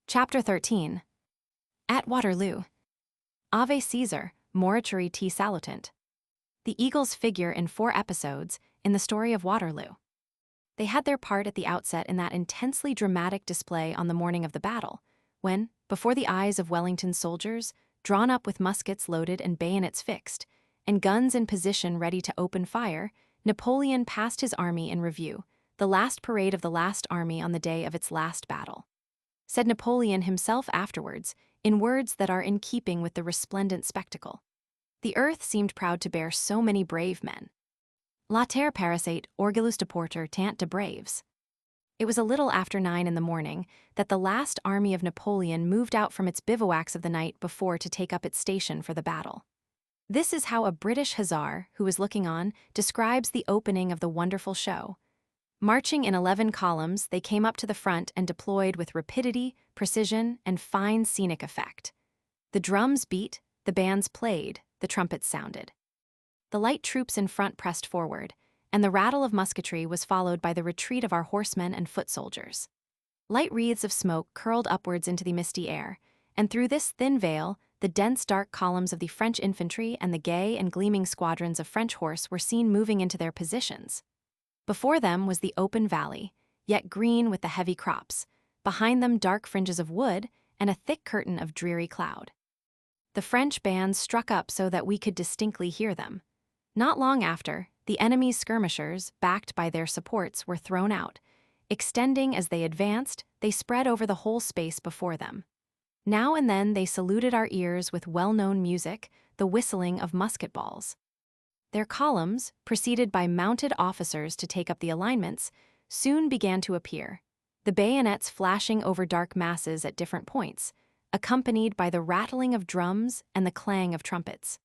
Chapter 13. At Waterloo. Ave Caesar, morituri te salutant. The eagles figure in 4 episodes in the story of Waterloo. They had their part at the outset in that intensely dramatic display on the morning of the battle, when, before the eyes of Wellington's soldiers, drawn up with muskets loaded and bayonets fixed, and guns in position ready to open fire, Napoleon passed his army in review, the last parade of the last army on the day of its last battle. Said Napoleon himself afterwards, in words that are in keeping with the resplendent spectacle. The earth seemed proud to bear so many brave men. La terre paraissait orgueilleuse de porter tant de braves. It was a little after 9 in the morning that the last army of Napoleon moved out from its bivouacs of the night before to take up its station for the battle. This is how a British hussar, who was looking on, describes the opening of the wonderful show. Marching in 11 columns, they came up to the front and deployed with rapidity, precision, and fine scenic effect. The drums beat, the bands played, the trumpets sounded. The light troops in front pressed forward, and the rattle of musketry was followed by the retreat of our horsemen and foot soldiers. Light wreaths of smoke curled upwards into the misty air, and through this thin veil, the dense dark columns of the French infantry and the gay and gleaming squadrons of French horse were seen moving into their positions. Before them was the open valley, yet green with the heavy crops, behind them dark fringes of wood and a thick curtain of dreary cloud. The French bands struck up so that we could distinctly hear them. Not long after, the enemy's skirmishers, backed by their supports, were thrown out. Extending as they advanced, they spread over the whole space before them. Now and then they saluted our ears with well-known music, the whistling of musket balls. Their columns, preceded by mounted officers to take up the alignments, soon began to appear, the bayonets flashing over dark masses at different points, accompanied by the rattling of drums and the clang of trumpets.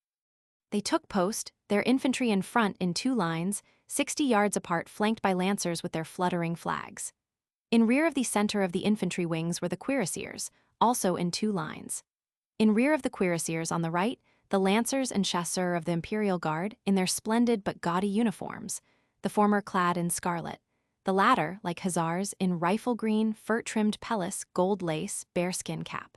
They took post, their infantry in front in 2 lines, 60 yards apart, flanked by lancers with their fluttering flags. In rear of the center of the infantry wings were the cuirassiers, also in 2 lines. In rear of the cuirassiers on the right, the lancers and chasseurs of the Imperial Guard in their splendid but gaudy uniforms, the former clad in scarlet, the latter, like hussars, in rifle-green, fur-trimmed pelisse, gold lace, bearskin cap.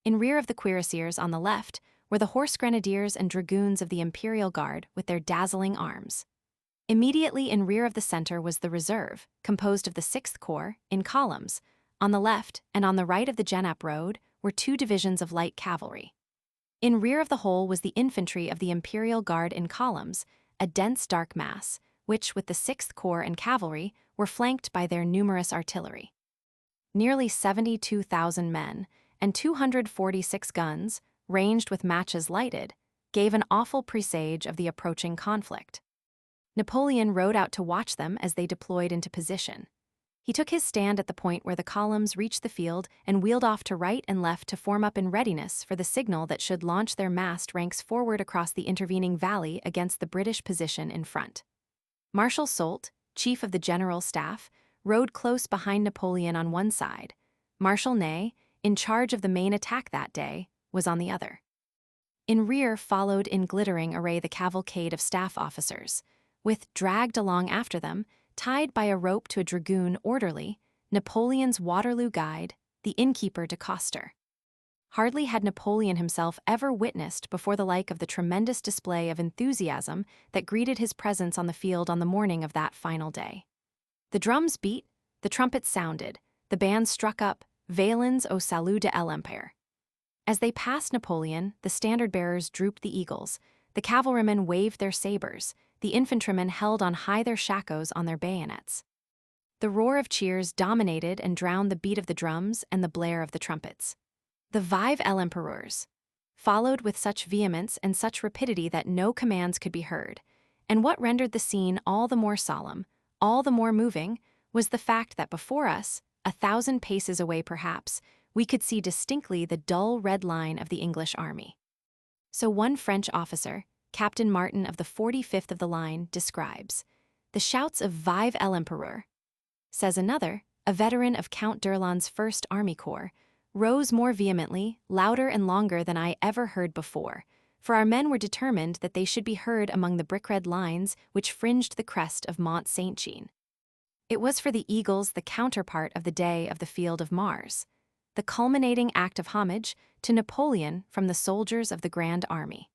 In rear of the cuirassiers on the left were the horse grenadiers and dragoons of the Imperial Guard with their dazzling arms. Immediately in rear of the center was the reserve, composed of the 6th Corps, in columns. On the left and on the right of the Genappe road were 2 divisions of light cavalry. In rear of the whole was the infantry of the Imperial Guard in columns, a dense dark mass, which, with the 6th Corps and cavalry, were flanked by their numerous artillery. Nearly 72,000 men and 246 guns, ranged with matches lighted, gave an awful presage of the approaching conflict. Napoleon rode out to watch them as they deployed into position. He took his stand at the point where the columns reached the field and wheeled off to right and left to form up in readiness for the signal that should launch their massed ranks forward across the intervening valley against the British position in front. Marshal Soult, chief of the general staff, rode close behind Napoleon on one side. Marshal Ney, in charge of the main attack that day, was on the other. In rear followed in glittering array the cavalcade of staff officers, with, dragged along after them, tied by a rope to a dragoon orderly, Napoleon's Waterloo guide, the innkeeper de Coster. Hardly had Napoleon himself ever witnessed before the like of the tremendous display of enthusiasm that greeted his presence on the field on the morning of that final day. The drums beat, the trumpets sounded, the bands struck up, Valens au salut de l'Empire. As they passed Napoleon, the standard-bearers drooped the eagles, the cavalrymen waved their sabers, the infantrymen held on high their shakos on their bayonets. The roar of cheers dominated and drowned the beat of the drums and the blare of the trumpets. The Vive l'Empereurs followed with such vehemence and such rapidity that no commands could be heard, and what rendered the scene all the more solemn, all the more moving, was the fact that before us, 1,000 paces away perhaps, we could see distinctly the dull red line of the English army. So one French officer, Captain Martin of the 45th of the line, describes the shouts of Vive l'Empereur. Says another, a veteran of Count d'Erlon's 1st Army Corps, rose more vehemently, louder and longer than I ever heard before, for our men were determined that they should be heard among the brick-red lines which fringed the crest of Mont Saint-Jean. It was for the eagles the counterpart of the day of the Field of Mars. the culminating act of homage to Napoleon from the soldiers of the Grand Army.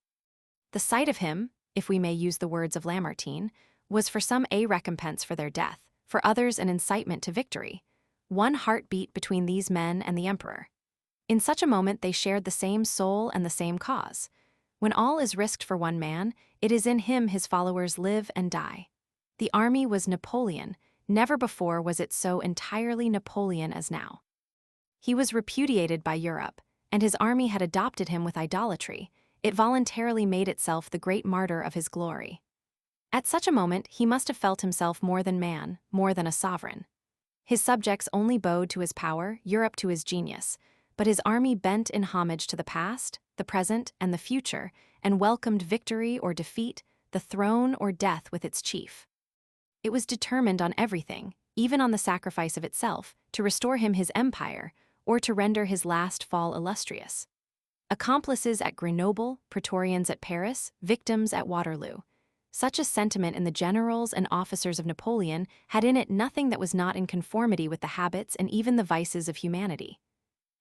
The sight of him, if we may use the words of Lamartine, was for some a recompense for their death, for others an incitement to victory. One heart beat between these men and the emperor. In such a moment they shared the same soul and the same cause. When all is risked for one man, it is in him his followers live and die. The army was Napoleon. Never before was it so entirely Napoleon as now. He was repudiated by Europe, and his army had adopted him with idolatry. It voluntarily made itself the great martyr of his glory. At such a moment he must have felt himself more than man, more than a sovereign. His subjects only bowed to his power, Europe to his genius, but his army bent in homage to the past, the present, and the future, and welcomed victory or defeat, the throne or death with its chief. It was determined on everything, even on the sacrifice of itself, to restore him his empire, or to render his last fall illustrious. Accomplices at Grenoble, Praetorians at Paris, victims at Waterloo. Such a sentiment in the generals and officers of Napoleon had in it nothing that was not in conformity with the habits and even the vices of humanity.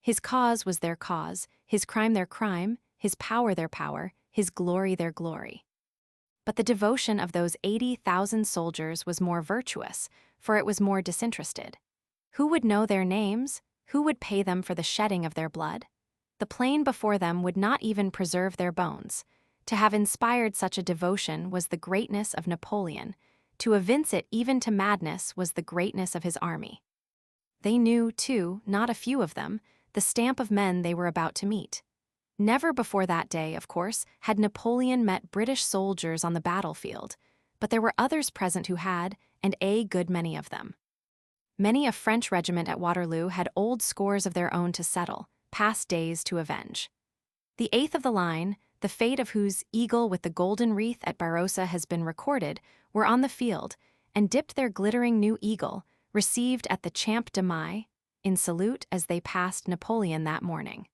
His cause was their cause, his crime their crime, his power their power, his glory their glory. But the devotion of those 80,000 soldiers was more virtuous, for it was more disinterested. Who would know their names? Who would pay them for the shedding of their blood? The plain before them would not even preserve their bones. To have inspired such a devotion was the greatness of Napoleon. To evince it even to madness was the greatness of his army. They knew, too, not a few of them, the stamp of men they were about to meet. Never before that day, of course, had Napoleon met British soldiers on the battlefield, but there were others present who had, and a good many of them. Many a French regiment at Waterloo had old scores of their own to settle, past days to avenge. The 8th of the line, the fate of whose eagle with the golden wreath at Barossa has been recorded, were on the field, and dipped their glittering new eagle, received at the Champ de Mai, in salute as they passed Napoleon that morning.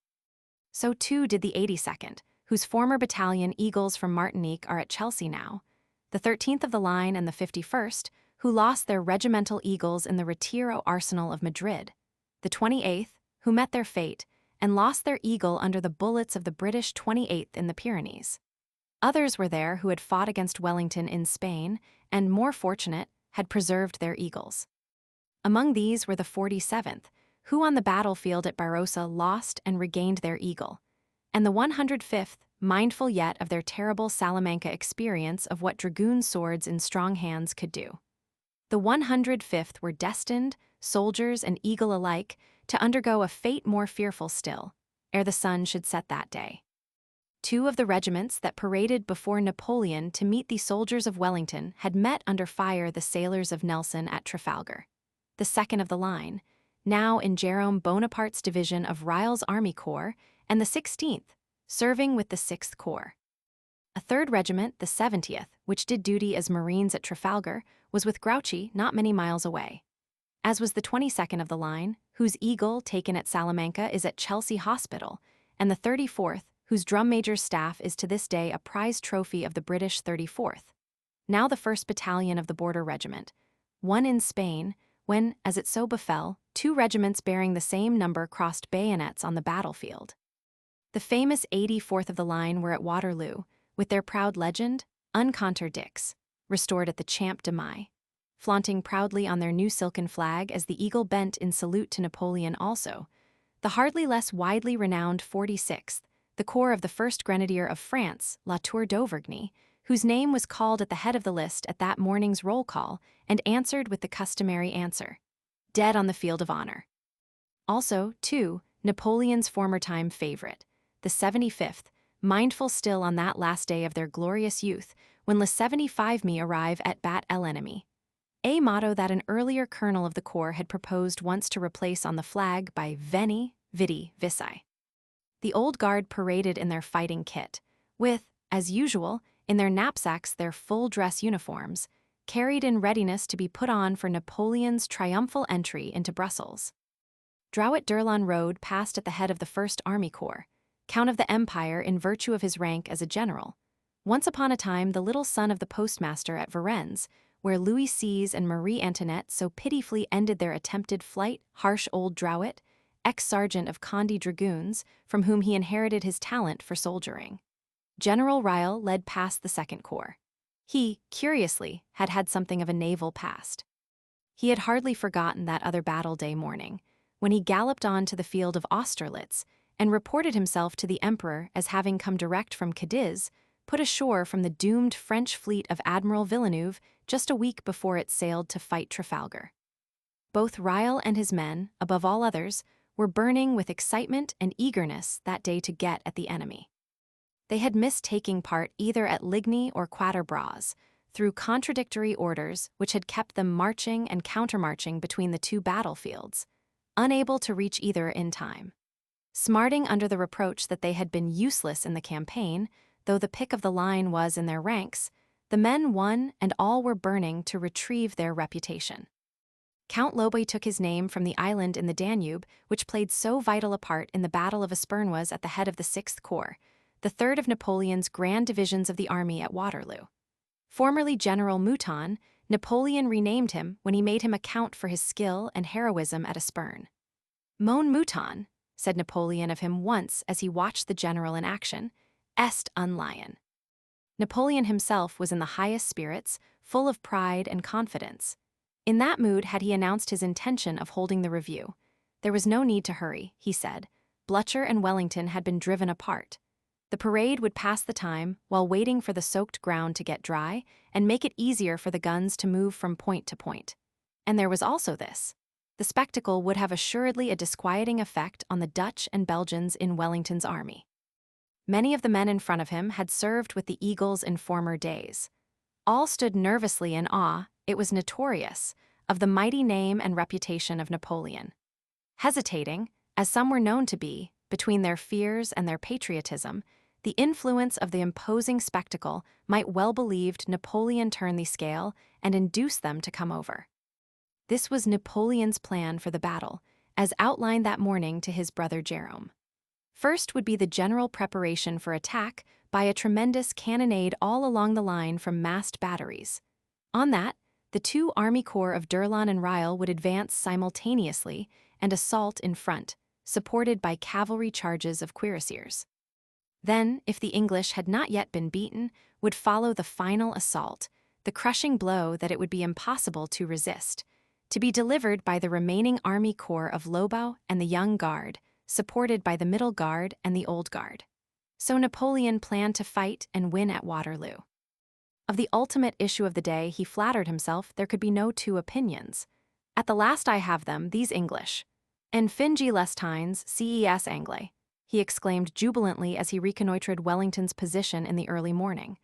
So too did the 82nd, whose former battalion eagles from Martinique are at Chelsea now, the 13th of the line and the 51st, who lost their regimental eagles in the Retiro arsenal of Madrid, the 28th, who met their fate, and lost their eagle under the bullets of the British 28th in the Pyrenees. Others were there who had fought against Wellington in Spain, and, more fortunate, had preserved their eagles. Among these were the 47th, who on the battlefield at Barossa lost and regained their eagle, and the 105th, mindful yet of their terrible Salamanca experience of what dragoon swords in strong hands could do. The 105th were destined, soldiers and eagle alike, to undergo a fate more fearful still, ere the sun should set that day. Two of the regiments that paraded before Napoleon to meet the soldiers of Wellington had met under fire the sailors of Nelson at Trafalgar. The 2nd of the line, now in Jerome Bonaparte's division of Riall's Army Corps, and the 16th, serving with the 6th Corps. A third regiment, the 70th, which did duty as Marines at Trafalgar, was with Grouchy not many miles away. As was the 22nd of the line, whose eagle taken at Salamanca is at Chelsea Hospital, and the 34th, whose drum major's staff is to this day a prize trophy of the British 34th. Now the 1st Battalion of the Border Regiment, one in Spain, when, as it so befell, two regiments bearing the same number crossed bayonets on the battlefield. The famous 84th of the line were at Waterloo, with their proud legend, Unconterdicts, restored at the Champ de Mai, flaunting proudly on their new silken flag as the eagle bent in salute to Napoleon also, the hardly less widely renowned 46th, the corps of the 1st Grenadier of France, La Tour d'Auvergne, whose name was called at the head of the list at that morning's roll call and answered with the customary answer, dead on the field of honor. Also, too, Napoleon's former time favorite, the 75th, mindful still on that last day of their glorious youth, when Le 75 me arrive at bat l'ennemi, a motto that an earlier colonel of the corps had proposed once to replace on the flag by Veni, Vidi, Vici. The old guard paraded in their fighting kit, with, as usual, in their knapsacks their full-dress uniforms, carried in readiness to be put on for Napoleon's triumphal entry into Brussels. Drouet-Durlan rode past at the head of the 1st Army Corps, Count of the Empire in virtue of his rank as a general, once upon a time the little son of the postmaster at Varennes, where Louis Seize and Marie Antoinette so pitifully ended their attempted flight, harsh old Drouet, ex-sergeant of Condé Dragoons, from whom he inherited his talent for soldiering. General Ryle led past the Second Corps. He, curiously, had had something of a naval past. He had hardly forgotten that other battle day morning, when he galloped on to the field of Austerlitz and reported himself to the Emperor as having come direct from Cadiz, put ashore from the doomed French fleet of Admiral Villeneuve just a week before it sailed to fight Trafalgar. Both Ryle and his men, above all others, were burning with excitement and eagerness that day to get at the enemy. They had missed taking part either at Ligny or Quatre Bras, through contradictory orders which had kept them marching and countermarching between the two battlefields, unable to reach either in time. Smarting under the reproach that they had been useless in the campaign, though the pick of the line was in their ranks, the men won and all were burning to retrieve their reputation. Count Lobau took his name from the island in the Danube which played so vital a part in the Battle of Aspern at the head of the 6th Corps, the third of Napoleon's grand divisions of the army at Waterloo. Formerly General Mouton, Napoleon renamed him when he made him account for his skill and heroism at Aspern. Mon Mouton, said Napoleon of him once as he watched the general in action, est un lion. Napoleon himself was in the highest spirits, full of pride and confidence. In that mood had he announced his intention of holding the review. There was no need to hurry, he said. Blücher and Wellington had been driven apart. The parade would pass the time while waiting for the soaked ground to get dry and make it easier for the guns to move from point to point. And there was also this. The spectacle would have assuredly a disquieting effect on the Dutch and Belgians in Wellington's army. Many of the men in front of him had served with the Eagles in former days. All stood nervously in awe, it was notorious, of the mighty name and reputation of Napoleon. Hesitating, as some were known to be, between their fears and their patriotism, the influence of the imposing spectacle might well believed Napoleon turn the scale and induce them to come over. This was Napoleon's plan for the battle, as outlined that morning to his brother Jerome. First would be the general preparation for attack by a tremendous cannonade all along the line from massed batteries. On that, the two army corps of Durlan and Ryle would advance simultaneously and assault in front, supported by cavalry charges of cuirassiers. Then, if the English had not yet been beaten, would follow the final assault, the crushing blow that it would be impossible to resist, to be delivered by the remaining army corps of Lobau and the Young Guard, supported by the Middle Guard and the Old Guard. So Napoleon planned to fight and win at Waterloo. Of the ultimate issue of the day, he flattered himself there could be no two opinions. At the last I have them, these English. En fingi lestines, ces Anglais, he exclaimed jubilantly as he reconnoitred Wellington's position in the early morning.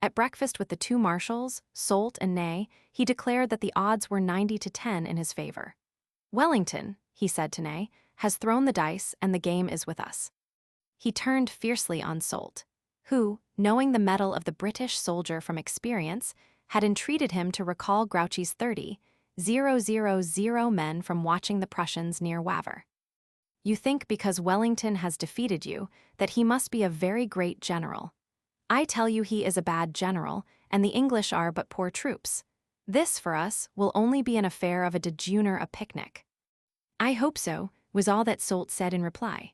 At breakfast with the two marshals, Soult and Ney, he declared that the odds were 90-10 in his favor. Wellington, he said to Ney, has thrown the dice and the game is with us. He turned fiercely on Soult, who, knowing the mettle of the British soldier from experience, had entreated him to recall Grouchy's 30,000 men from watching the Prussians near Wavre. You think because Wellington has defeated you that he must be a very great general. I tell you he is a bad general, and the English are but poor troops. This, for us, will only be an affair of a dejeuner, a picnic. I hope so, was all that Soult said in reply.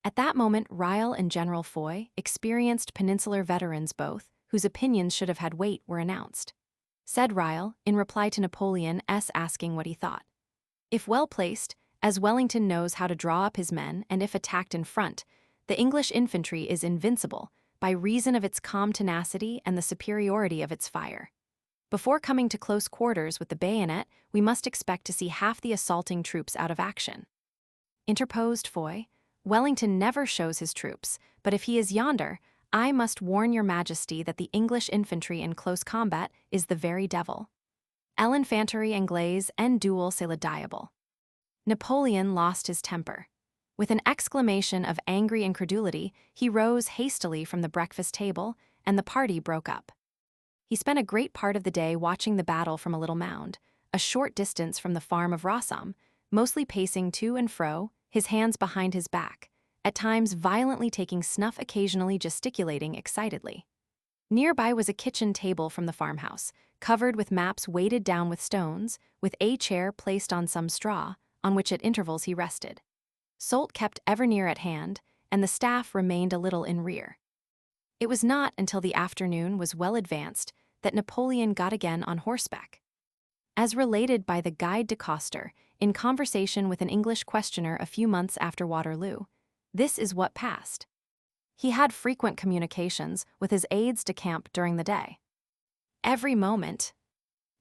At that moment Ryle and General Foy, experienced peninsular veterans both, whose opinions should have had weight, were announced. Said Ryle, in reply to Napoleon's asking what he thought. If well placed, as Wellington knows how to draw up his men, and if attacked in front, the English infantry is invincible, by reason of its calm tenacity and the superiority of its fire. Before coming to close quarters with the bayonet, we must expect to see half the assaulting troops out of action. Interposed Foy, Wellington never shows his troops, but if he is yonder, I must warn your majesty that the English infantry in close combat is the very devil. L'infanterie anglaise en duel c'est le diable. Napoleon lost his temper. With an exclamation of angry incredulity, he rose hastily from the breakfast table, and the party broke up. He spent a great part of the day watching the battle from a little mound, a short distance from the farm of Rossum, mostly pacing to and fro, his hands behind his back, at times violently taking snuff, occasionally gesticulating excitedly. Nearby was a kitchen table from the farmhouse, covered with maps weighted down with stones, with a chair placed on some straw, on which at intervals he rested. Soult kept ever near at hand, and the staff remained a little in rear. It was not until the afternoon was well advanced that Napoleon got again on horseback. As related by the Guide de Coster in conversation with an English questioner a few months after Waterloo, this is what passed. He had frequent communications with his aides de camp during the day. Every moment,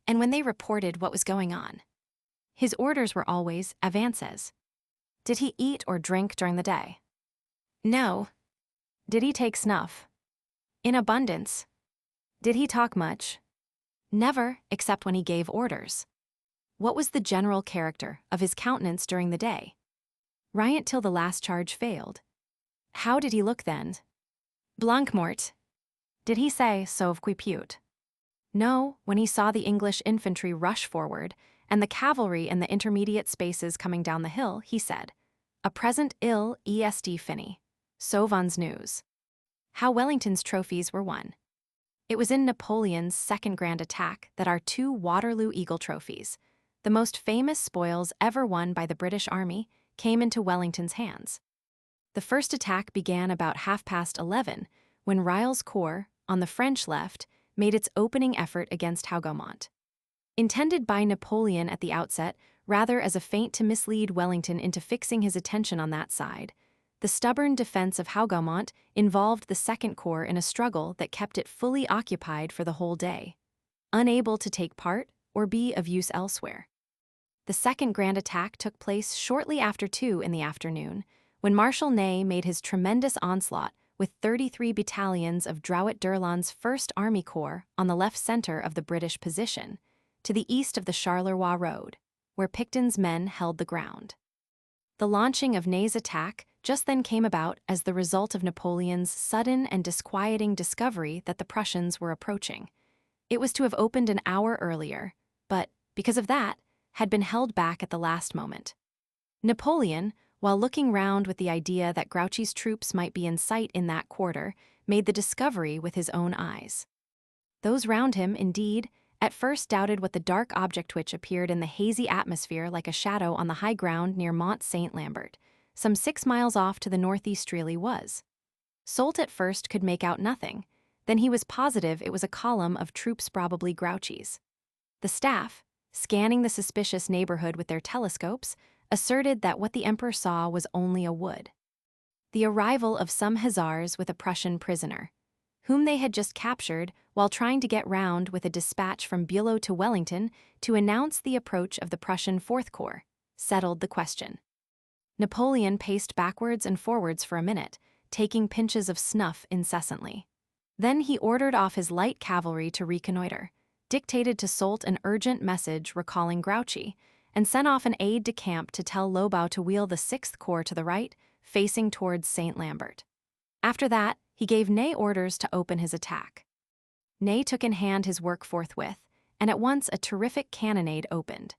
and when they reported what was going on, his orders were always adversaries. Did he eat or drink during the day? No. Did he take snuff? In abundance. Did he talk much? Never, except when he gave orders. What was the general character of his countenance during the day? Riant till the last charge failed. How did he look then? Blanc mort. Did he say sauve qui peut? No, when he saw the English infantry rush forward and the cavalry in the intermediate spaces coming down the hill, he said, "A present ill est fini. Sauvons nous." How Wellington's trophies were won. It was in Napoleon's second grand attack that our 2 Waterloo Eagle trophies, the most famous spoils ever won by the British Army, came into Wellington's hands. The first attack began about 11:30, when Reille's corps, on the French left, made its opening effort against Hougoumont. Intended by Napoleon at the outset rather as a feint to mislead Wellington into fixing his attention on that side, the stubborn defense of Hougoumont involved the Second Corps in a struggle that kept it fully occupied for the whole day, unable to take part or be of use elsewhere. The second grand attack took place shortly after 2 in the afternoon, when Marshal Ney made his tremendous onslaught with 33 battalions of Drouet-Durland's 1st Army Corps on the left center of the British position, to the east of the Charleroi Road, where Picton's men held the ground. The launching of Ney's attack just then came about as the result of Napoleon's sudden and disquieting discovery that the Prussians were approaching. It was to have opened an hour earlier, but, because of that, had been held back at the last moment. Napoleon, while looking round with the idea that Grouchy's troops might be in sight in that quarter, made the discovery with his own eyes. Those round him, indeed, at first doubted what the dark object which appeared in the hazy atmosphere like a shadow on the high ground near Mont Saint-Lambert, some 6 miles off to the northeast really was. Soult at first could make out nothing, then he was positive it was a column of troops, probably Grouchy's. The staff, scanning the suspicious neighborhood with their telescopes, asserted that what the emperor saw was only a wood. The arrival of some hussars with a Prussian prisoner, whom they had just captured while trying to get round with a dispatch from Bülow to Wellington to announce the approach of the Prussian Fourth Corps, settled the question. Napoleon paced backwards and forwards for a minute, taking pinches of snuff incessantly. Then he ordered off his light cavalry to reconnoiter, dictated to Soult an urgent message recalling Grouchy, and sent off an aide-de-camp to tell Lobau to wheel the 6th Corps to the right, facing towards Saint-Lambert. After that, he gave Ney orders to open his attack. Ney took in hand his work forthwith, and at once a terrific cannonade opened.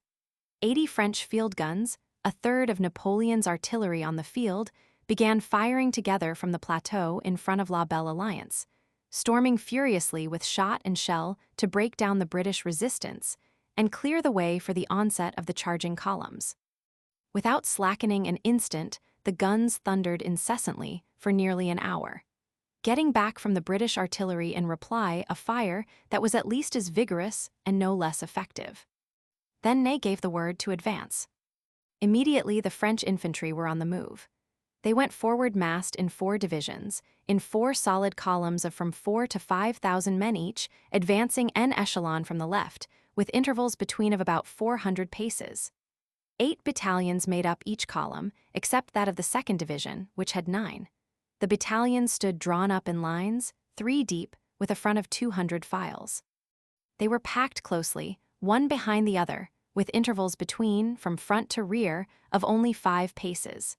80 French field guns, a third of Napoleon's artillery on the field, began firing together from the plateau in front of La Belle Alliance, storming furiously with shot and shell to break down the British resistance and clear the way for the onset of the charging columns. Without slackening an instant, the guns thundered incessantly for nearly an hour, getting back from the British artillery in reply a fire that was at least as vigorous and no less effective. Then Ney gave the word to advance. Immediately the French infantry were on the move. They went forward massed in 4 divisions, in 4 solid columns of from 4 to 5,000 men each, advancing en echelon from the left, with intervals between of about 400 paces. 8 battalions made up each column, except that of the 2nd Division, which had 9. The battalions stood drawn up in lines, 3 deep, with a front of 200 files. They were packed closely, one behind the other, with intervals between, from front to rear, of only 5 paces.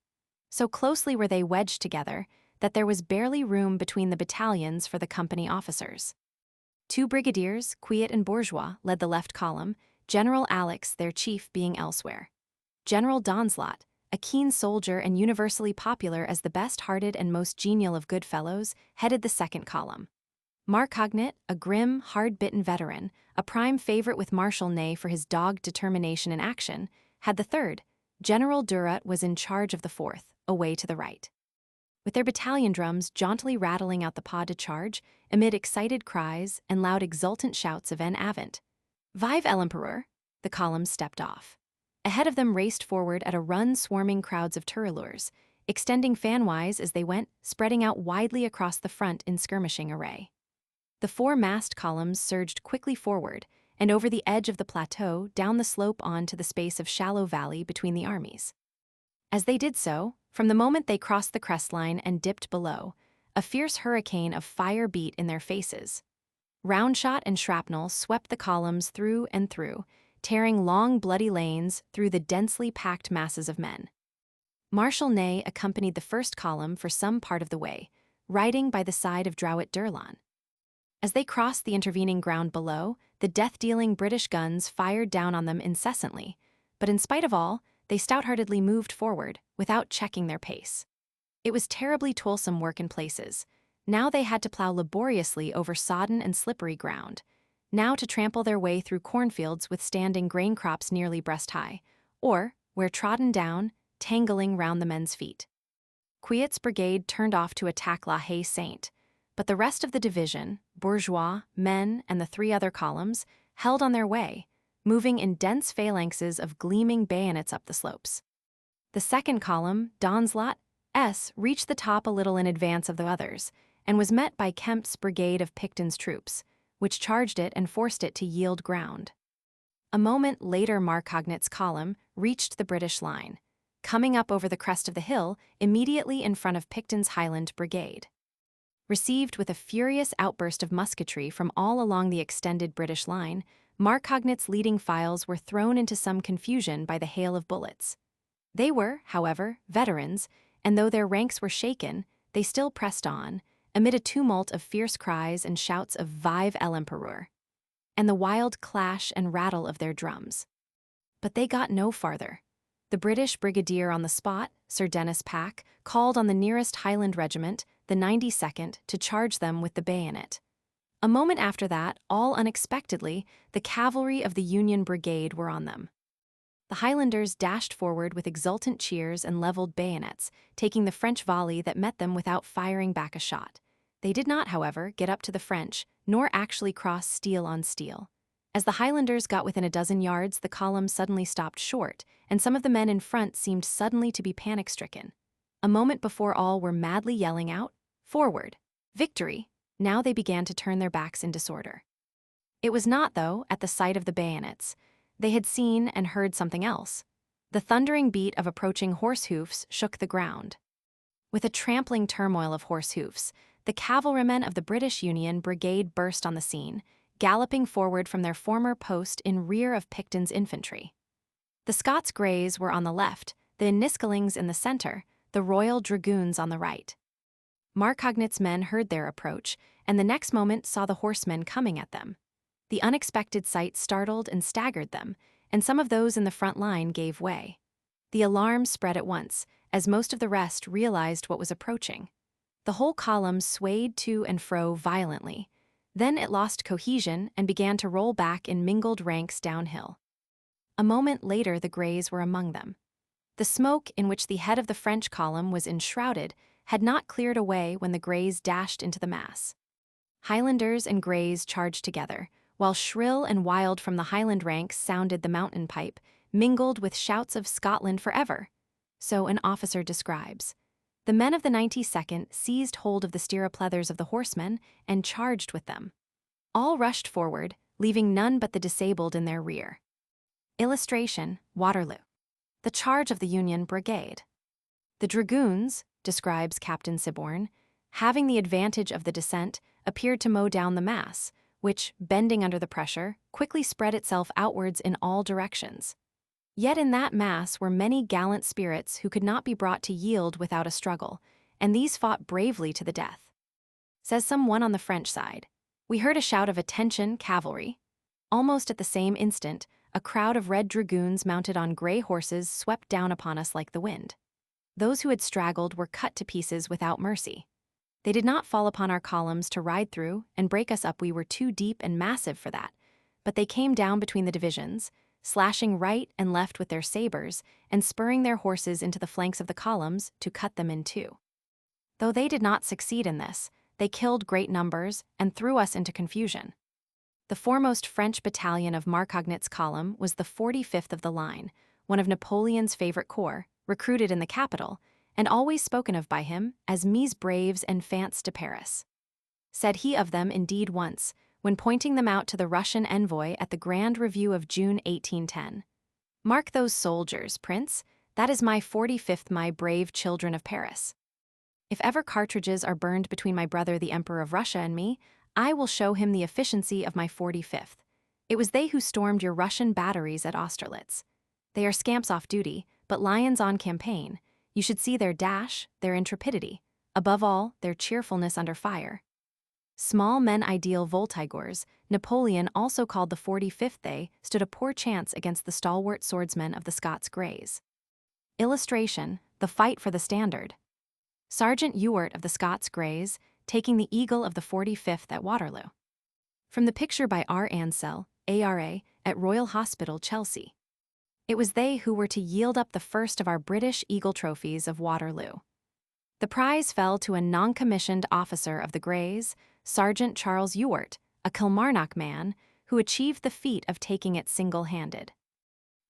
So closely were they wedged together that there was barely room between the battalions for the company officers. 2 brigadiers, Quiot and Bourgeois, led the left column, General Alex, their chief, being elsewhere. General Donslot, a keen soldier and universally popular as the best-hearted and most genial of good fellows, headed the 2nd column. Marcognet, a grim, hard-bitten veteran, a prime favorite with Marshal Ney for his dogged determination in action, had the 3rd. General Durat was in charge of the 4th, away to the right. With their battalion drums jauntily rattling out the pas de charge, amid excited cries and loud exultant shouts of en avant. Vive l'Empereur! The columns stepped off. Ahead of them raced forward at a run swarming crowds of tirailleurs, extending fanwise as they went, spreading out widely across the front in skirmishing array. The four-massed columns surged quickly forward, and over the edge of the plateau down the slope on to the space of shallow valley between the armies. As they did so, from the moment they crossed the crest line and dipped below, a fierce hurricane of fire beat in their faces. Roundshot and shrapnel swept the columns through and through, tearing long bloody lanes through the densely packed masses of men. Marshal Ney accompanied the first column for some part of the way, riding by the side of Drouet d'Erlon. As they crossed the intervening ground below, the death-dealing British guns fired down on them incessantly, but in spite of all, they stout-heartedly moved forward, without checking their pace. It was terribly toilsome work in places. Now they had to plow laboriously over sodden and slippery ground, now to trample their way through cornfields with standing grain crops nearly breast-high, or, where trodden down, tangling round the men's feet. Quiot's brigade turned off to attack La Haye-Saint, but the rest of the division, bourgeois, men, and the three other columns, held on their way, moving in dense phalanxes of gleaming bayonets up the slopes. The second column, Donzelot S, reached the top a little in advance of the others, and was met by Kempt's brigade of Picton's troops, which charged it and forced it to yield ground. A moment later, Marcognet's column reached the British line, coming up over the crest of the hill immediately in front of Picton's Highland Brigade. Received with a furious outburst of musketry from all along the extended British line, Marcognet's leading files were thrown into some confusion by the hail of bullets. They were, however, veterans, and though their ranks were shaken, they still pressed on, amid a tumult of fierce cries and shouts of Vive l'Empereur, and the wild clash and rattle of their drums. But they got no farther. The British brigadier on the spot, Sir Dennis Pack, called on the nearest Highland regiment, the 92nd, to charge them with the bayonet. A moment after that, all unexpectedly, the cavalry of the Union Brigade were on them. The Highlanders dashed forward with exultant cheers and leveled bayonets, taking the French volley that met them without firing back a shot. They did not, however, get up to the French, nor actually cross steel on steel. As the Highlanders got within a dozen yards, the column suddenly stopped short, and some of the men in front seemed suddenly to be panic-stricken. A moment before all were madly yelling out, "Forward! Victory!" Now they began to turn their backs in disorder. It was not, though, at the sight of the bayonets. They had seen and heard something else. The thundering beat of approaching horse hoofs shook the ground. With a trampling turmoil of horse hoofs, the cavalrymen of the British Union Brigade burst on the scene, galloping forward from their former post in rear of Picton's infantry. The Scots Greys were on the left, the Enniskillings in the center, the Royal Dragoons on the right. Marcognet's men heard their approach, and the next moment saw the horsemen coming at them. The unexpected sight startled and staggered them, and some of those in the front line gave way. The alarm spread at once, as most of the rest realized what was approaching. The whole column swayed to and fro violently. Then it lost cohesion and began to roll back in mingled ranks downhill. A moment later, the Greys were among them. The smoke in which the head of the French column was enshrouded had not cleared away when the Greys dashed into the mass. Highlanders and Greys charged together, while shrill and wild from the Highland ranks sounded the mountain pipe, mingled with shouts of Scotland forever. So an officer describes. The men of the 92nd seized hold of the stirrup-leathers of the horsemen and charged with them. All rushed forward, leaving none but the disabled in their rear. Illustration: Waterloo. The charge of the Union Brigade. The dragoons, describes Captain Siborne, having the advantage of the descent, appeared to mow down the mass, which, bending under the pressure, quickly spread itself outwards in all directions. Yet in that mass were many gallant spirits who could not be brought to yield without a struggle, and these fought bravely to the death. Says someone on the French side, "We heard a shout of 'Attention, cavalry!' Almost at the same instant, a crowd of red dragoons mounted on gray horses swept down upon us like the wind. Those who had straggled were cut to pieces without mercy. They did not fall upon our columns to ride through and break us up. We were too deep and massive for that, but they came down between the divisions, slashing right and left with their sabers and spurring their horses into the flanks of the columns to cut them in two. Though they did not succeed in this, they killed great numbers and threw us into confusion. The foremost French battalion of Marcognet's column was the 45th of the line, one of Napoleon's favorite corps, recruited in the capital, and always spoken of by him as mes braves enfants de Paris. Said he of them indeed once, when pointing them out to the Russian envoy at the Grand Review of June 1810. "Mark those soldiers, Prince, that is my 45th, my brave children of Paris. If ever cartridges are burned between my brother the Emperor of Russia and me, I will show him the efficiency of my 45th. It was they who stormed your Russian batteries at Austerlitz. They are scamps off duty, but lions on campaign. You should see their dash, their intrepidity, above all, their cheerfulness under fire." Small men ideal Voltigeurs, Napoleon also called the 45th. They stood a poor chance against the stalwart swordsmen of the Scots Greys. Illustration: the fight for the standard. Sergeant Ewart of the Scots Greys, taking the eagle of the 45th at Waterloo. From the picture by R. Ansell, ARA, at Royal Hospital, Chelsea. It was they who were to yield up the first of our British Eagle trophies of Waterloo. The prize fell to a non-commissioned officer of the Greys, Sergeant Charles Ewart, a Kilmarnock man, who achieved the feat of taking it single-handed.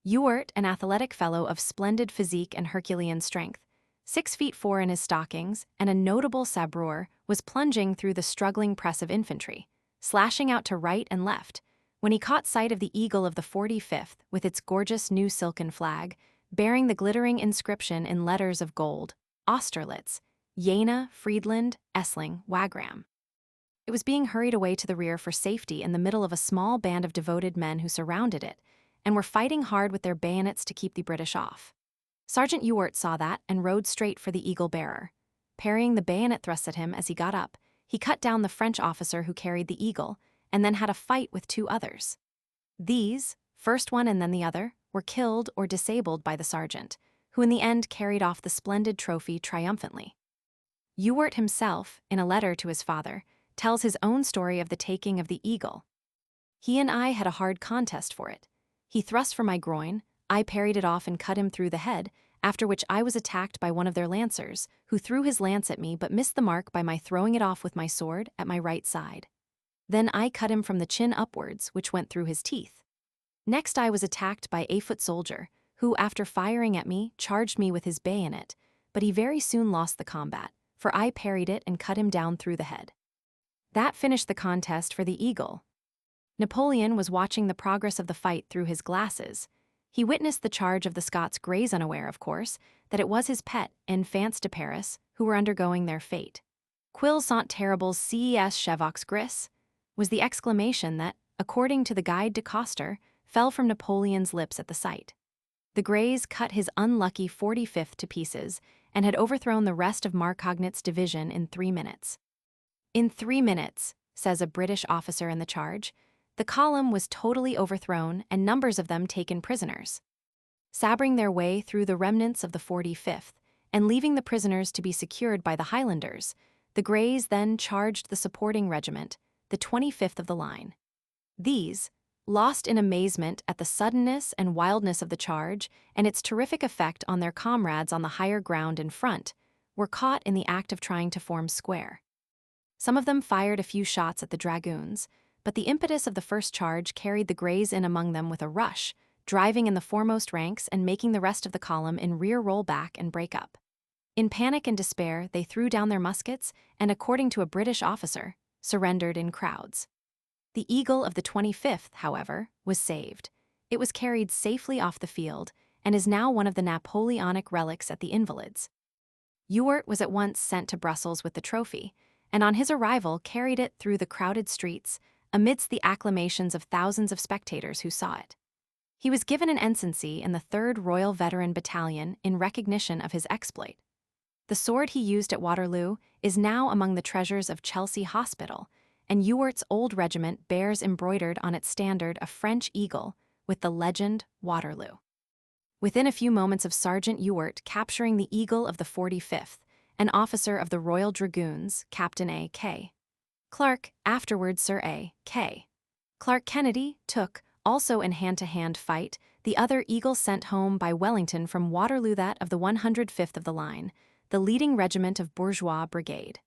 Ewart, an athletic fellow of splendid physique and Herculean strength, 6'4" in his stockings and a notable sabreur, was plunging through the struggling press of infantry, slashing out to right and left, when he caught sight of the eagle of the 45th with its gorgeous new silken flag, bearing the glittering inscription in letters of gold, Austerlitz, Jena, Friedland, Essling, Wagram. It was being hurried away to the rear for safety in the middle of a small band of devoted men who surrounded it, and were fighting hard with their bayonets to keep the British off. Sergeant Ewart saw that and rode straight for the eagle-bearer. Parrying the bayonet thrusts at him as he got up, he cut down the French officer who carried the eagle, and then had a fight with two others. These, first one and then the other, were killed or disabled by the sergeant, who in the end carried off the splendid trophy triumphantly. Ewart himself, in a letter to his father, tells his own story of the taking of the eagle. "He and I had a hard contest for it. He thrust for my groin, I parried it off and cut him through the head, after which I was attacked by one of their lancers, who threw his lance at me but missed the mark by my throwing it off with my sword at my right side. Then I cut him from the chin upwards, which went through his teeth. Next I was attacked by a foot soldier, who, after firing at me, charged me with his bayonet, but he very soon lost the combat, for I parried it and cut him down through the head. That finished the contest for the eagle." Napoleon was watching the progress of the fight through his glasses. He witnessed the charge of the Scots Greys, unaware, of course, that it was his pet, enfants de Paris, who were undergoing their fate. "Quils sont terribles ces chevaux gris?" was the exclamation that, according to the Guide de Coster, fell from Napoleon's lips at the sight. The Greys cut his unlucky 45th to pieces and had overthrown the rest of Marcognet's division in 3 minutes. "In 3 minutes," says a British officer in the charge, "the column was totally overthrown and numbers of them taken prisoners." Sabring their way through the remnants of the 45th and leaving the prisoners to be secured by the Highlanders, the Greys then charged the supporting regiment, the 25th of the line. These, lost in amazement at the suddenness and wildness of the charge and its terrific effect on their comrades on the higher ground in front, were caught in the act of trying to form square. Some of them fired a few shots at the dragoons, but the impetus of the first charge carried the Greys in among them with a rush, driving in the foremost ranks and making the rest of the column in rear roll back and break up. In panic and despair, they threw down their muskets and, according to a British officer, surrendered in crowds. The eagle of the 25th, however, was saved. It was carried safely off the field and is now one of the Napoleonic relics at the Invalids. Ewart was at once sent to Brussels with the trophy, and on his arrival carried it through the crowded streets amidst the acclamations of thousands of spectators who saw it. He was given an ensigncy in the 3rd Royal Veteran Battalion in recognition of his exploit. The sword he used at Waterloo is now among the treasures of Chelsea Hospital, and Ewart's old regiment bears embroidered on its standard a French eagle with the legend Waterloo. Within a few moments of Sergeant Ewart capturing the eagle of the 45th, an officer of the Royal Dragoons, Captain A.K. Clark, afterward Sir A.K. Clark Kennedy, took, also in hand-to-hand fight, the other eagle sent home by Wellington from Waterloo, that of the 105th of the line, the leading regiment of Bourgeois Brigade.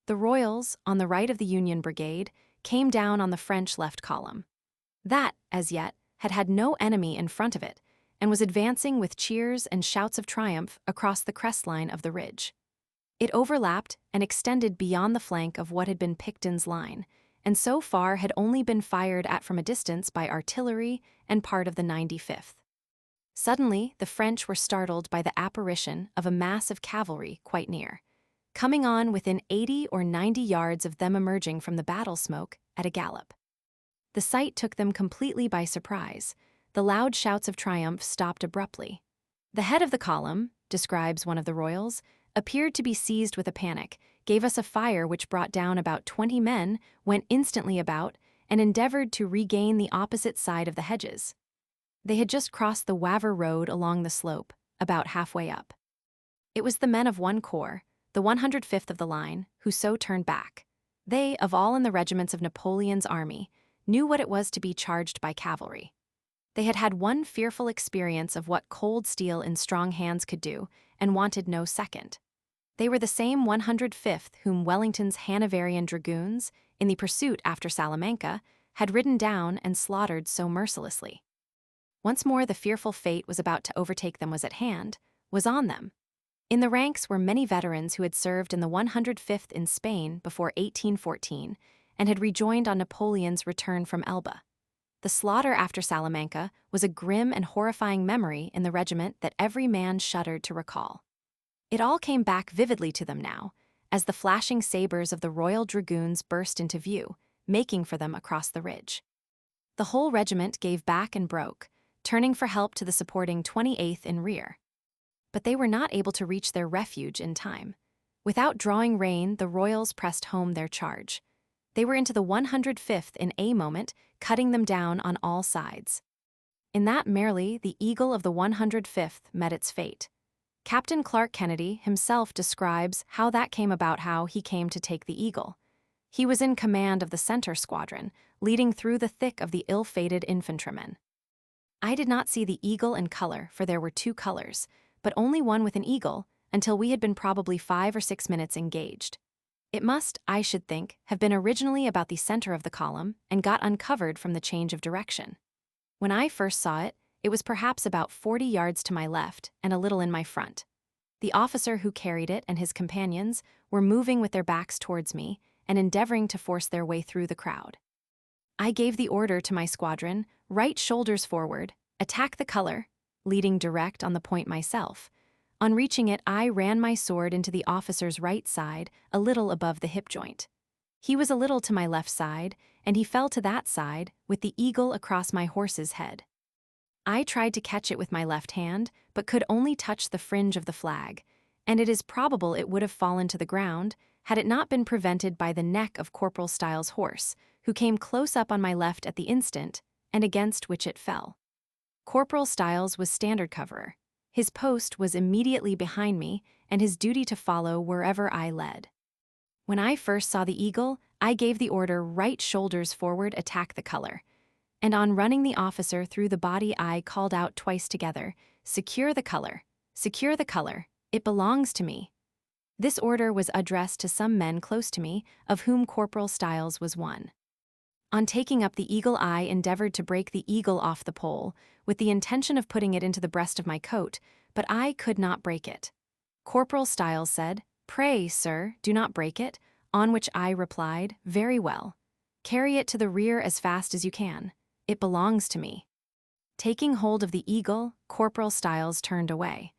The Royals, on the right of the Union Brigade, came down on the French left column. That, as yet, had had no enemy in front of it, and was advancing with cheers and shouts of triumph across the crestline of the ridge. It overlapped and extended beyond the flank of what had been Picton's line, and so far had only been fired at from a distance by artillery and part of the 95th. Suddenly, the French were startled by the apparition of a mass of cavalry quite near, coming on within 80 or 90 yards of them, emerging from the battle smoke at a gallop. The sight took them completely by surprise. The loud shouts of triumph stopped abruptly. "The head of the column," describes one of the royals, "appeared to be seized with a panic, gave us a fire which brought down about 20 men, went instantly about, and endeavored to regain the opposite side of the hedges." They had just crossed the Waver road along the slope, about halfway up. It was the men of one corps, the 105th of the line, who so turned back. They, of all in the regiments of Napoleon's army, knew what it was to be charged by cavalry. They had had one fearful experience of what cold steel in strong hands could do, and wanted no second. They were the same 105th whom Wellington's Hanoverian dragoons, in the pursuit after Salamanca, had ridden down and slaughtered so mercilessly. Once more the fearful fate was about to overtake them, was at hand, was on them. In the ranks were many veterans who had served in the 105th in Spain before 1814 and had rejoined on Napoleon's return from Elba. The slaughter after Salamanca was a grim and horrifying memory in the regiment that every man shuddered to recall. It all came back vividly to them now, as the flashing sabers of the Royal Dragoons burst into view, making for them across the ridge. The whole regiment gave back and broke, turning for help to the supporting 28th in rear. But they were not able to reach their refuge in time. Without drawing rein, the Royals pressed home their charge. They were into the 105th in a moment, cutting them down on all sides. In that merely, the eagle of the 105th met its fate. Captain Clark Kennedy himself describes how that came about, how he came to take the eagle. He was in command of the center squadron, leading through the thick of the ill-fated infantrymen. "I did not see the eagle in color, for there were two colors, but only one with an eagle, until we had been probably 5 or 6 minutes engaged. It must, I should think, have been originally about the center of the column and got uncovered from the change of direction. When I first saw it, it was perhaps about 40 yards to my left and a little in my front. The officer who carried it and his companions were moving with their backs towards me and endeavoring to force their way through the crowd. I gave the order to my squadron, right shoulders forward, attack the color, leading direct on the point myself. On reaching it, I ran my sword into the officer's right side, a little above the hip joint. He was a little to my left side, and he fell to that side, with the eagle across my horse's head. I tried to catch it with my left hand, but could only touch the fringe of the flag, and it is probable it would have fallen to the ground had it not been prevented by the neck of Corporal Styles' horse, who came close up on my left at the instant, and against which it fell. Corporal Styles was standard coverer. His post was immediately behind me, and his duty to follow wherever I led. When I first saw the eagle, I gave the order right shoulders forward, attack the color. And on running the officer through the body, I called out twice together, secure the color, it belongs to me. This order was addressed to some men close to me, of whom Corporal Styles was one. On taking up the eagle, I endeavored to break the eagle off the pole, with the intention of putting it into the breast of my coat, but I could not break it. Corporal Styles said, "Pray, sir, do not break it," on which I replied, "Very well. Carry it to the rear as fast as you can. It belongs to me." Taking hold of the eagle, Corporal Styles turned away.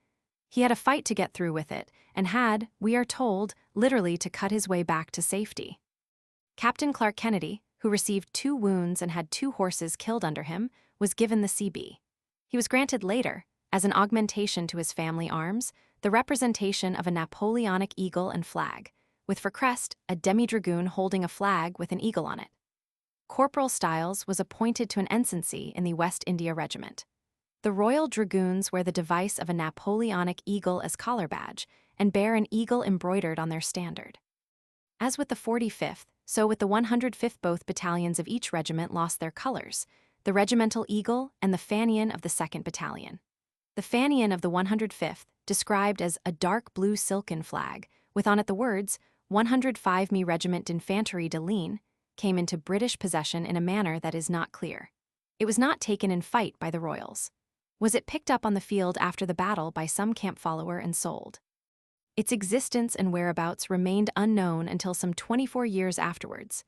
He had a fight to get through with it, and had, we are told, literally to cut his way back to safety. Captain Clark Kennedy, who received 2 wounds and had 2 horses killed under him, was given the CB. He was granted later, as an augmentation to his family arms, the representation of a Napoleonic eagle and flag, with for crest a demi-dragoon holding a flag with an eagle on it. Corporal Styles was appointed to an ensigncy in the West India Regiment. The Royal Dragoons wear the device of a Napoleonic eagle as collar badge and bear an eagle embroidered on their standard. As with the 45th, so with the 105th, both battalions of each regiment lost their colors. the regimental eagle, and the fanion of the 2nd Battalion. The fanion of the 105th, described as a dark blue silken flag, with on it the words, 105 Me Regiment d'Infanterie de Ligne, came into British possession in a manner that is not clear. It was not taken in fight by the Royals. Was it picked up on the field after the battle by some camp follower and sold? Its existence and whereabouts remained unknown until some 24 years afterwards.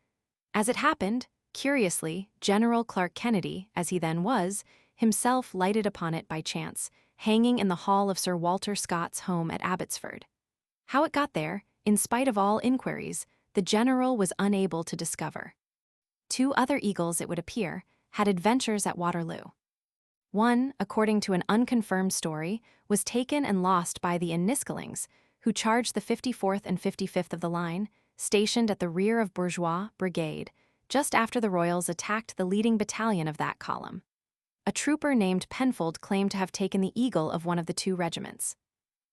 As it happened, curiously, General Clark Kennedy, as he then was, himself lighted upon it by chance, hanging in the hall of Sir Walter Scott's home at Abbotsford. How it got there, in spite of all inquiries, the general was unable to discover. 2 other eagles, it would appear, had adventures at Waterloo. One, according to an unconfirmed story, was taken and lost by the Enniskillings, who charged the 54th and 55th of the line, stationed at the rear of Bourgeois Brigade, just after the Royals attacked the leading battalion of that column. A trooper named Penfold claimed to have taken the eagle of one of the 2 regiments.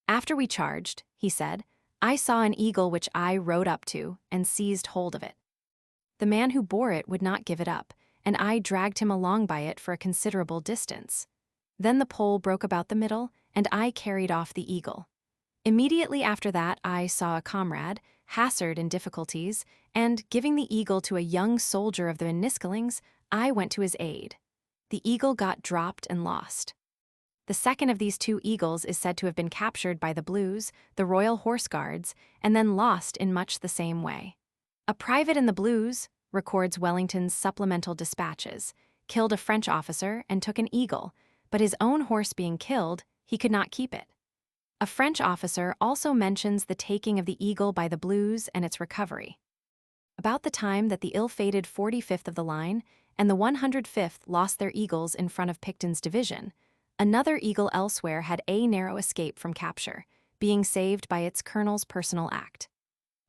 After we charged, he said, I saw an eagle which I rode up to and seized hold of it. The man who bore it would not give it up, and I dragged him along by it for a considerable distance. Then the pole broke about the middle, and I carried off the eagle. Immediately after that, I saw a comrade, Hassard in difficulties, and, giving the eagle to a young soldier of the Enniskillings, I went to his aid. The eagle got dropped and lost. The second of these 2 eagles is said to have been captured by the Blues, the Royal Horse Guards, and then lost in much the same way. A private in the Blues, records Wellington's supplemental dispatches, killed a French officer and took an eagle, but his own horse being killed, he could not keep it. A French officer also mentions the taking of the eagle by the Blues and its recovery. About the time that the ill-fated 45th of the line and the 105th lost their eagles in front of Picton's division, another eagle elsewhere had a narrow escape from capture, being saved by its colonel's personal act.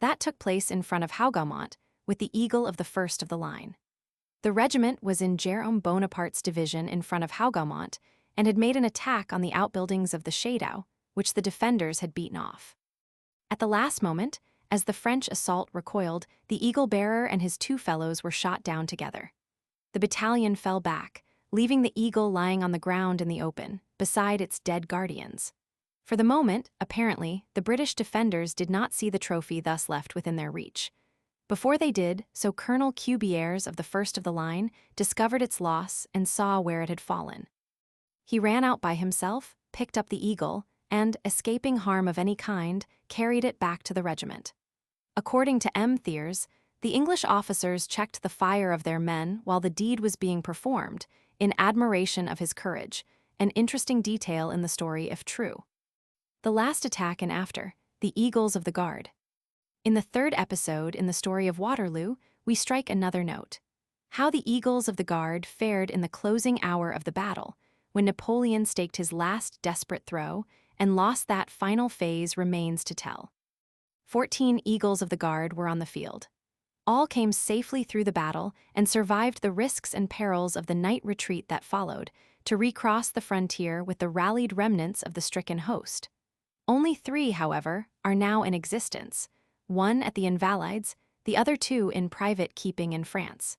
That took place in front of Hougoumont, with the eagle of the 1st of the line. The regiment was in Jerome Bonaparte's division in front of Hougoumont and had made an attack on the outbuildings of the Shadow, which the defenders had beaten off. At the last moment, as the French assault recoiled, the eagle-bearer and his 2 fellows were shot down together. The battalion fell back, leaving the eagle lying on the ground in the open, beside its dead guardians. For the moment, apparently, the British defenders did not see the trophy thus left within their reach. Before they did, so Colonel Cubières of the 1st of the line discovered its loss and saw where it had fallen. He ran out by himself, picked up the eagle, and, escaping harm of any kind, carried it back to the regiment. According to M. Thiers, the English officers checked the fire of their men while the deed was being performed, in admiration of his courage, an interesting detail in the story if true. The last attack and after, the Eagles of the Guard. In the 3rd episode in the story of Waterloo, we strike another note. How the Eagles of the Guard fared in the closing hour of the battle, when Napoleon staked his last desperate throw and lost that final phase remains to tell. 14 Eagles of the Guard were on the field. All came safely through the battle and survived the risks and perils of the night retreat that followed, to recross the frontier with the rallied remnants of the stricken host. Only 3, however, are now in existence, 1 at the Invalides, the other 2 in private keeping in France.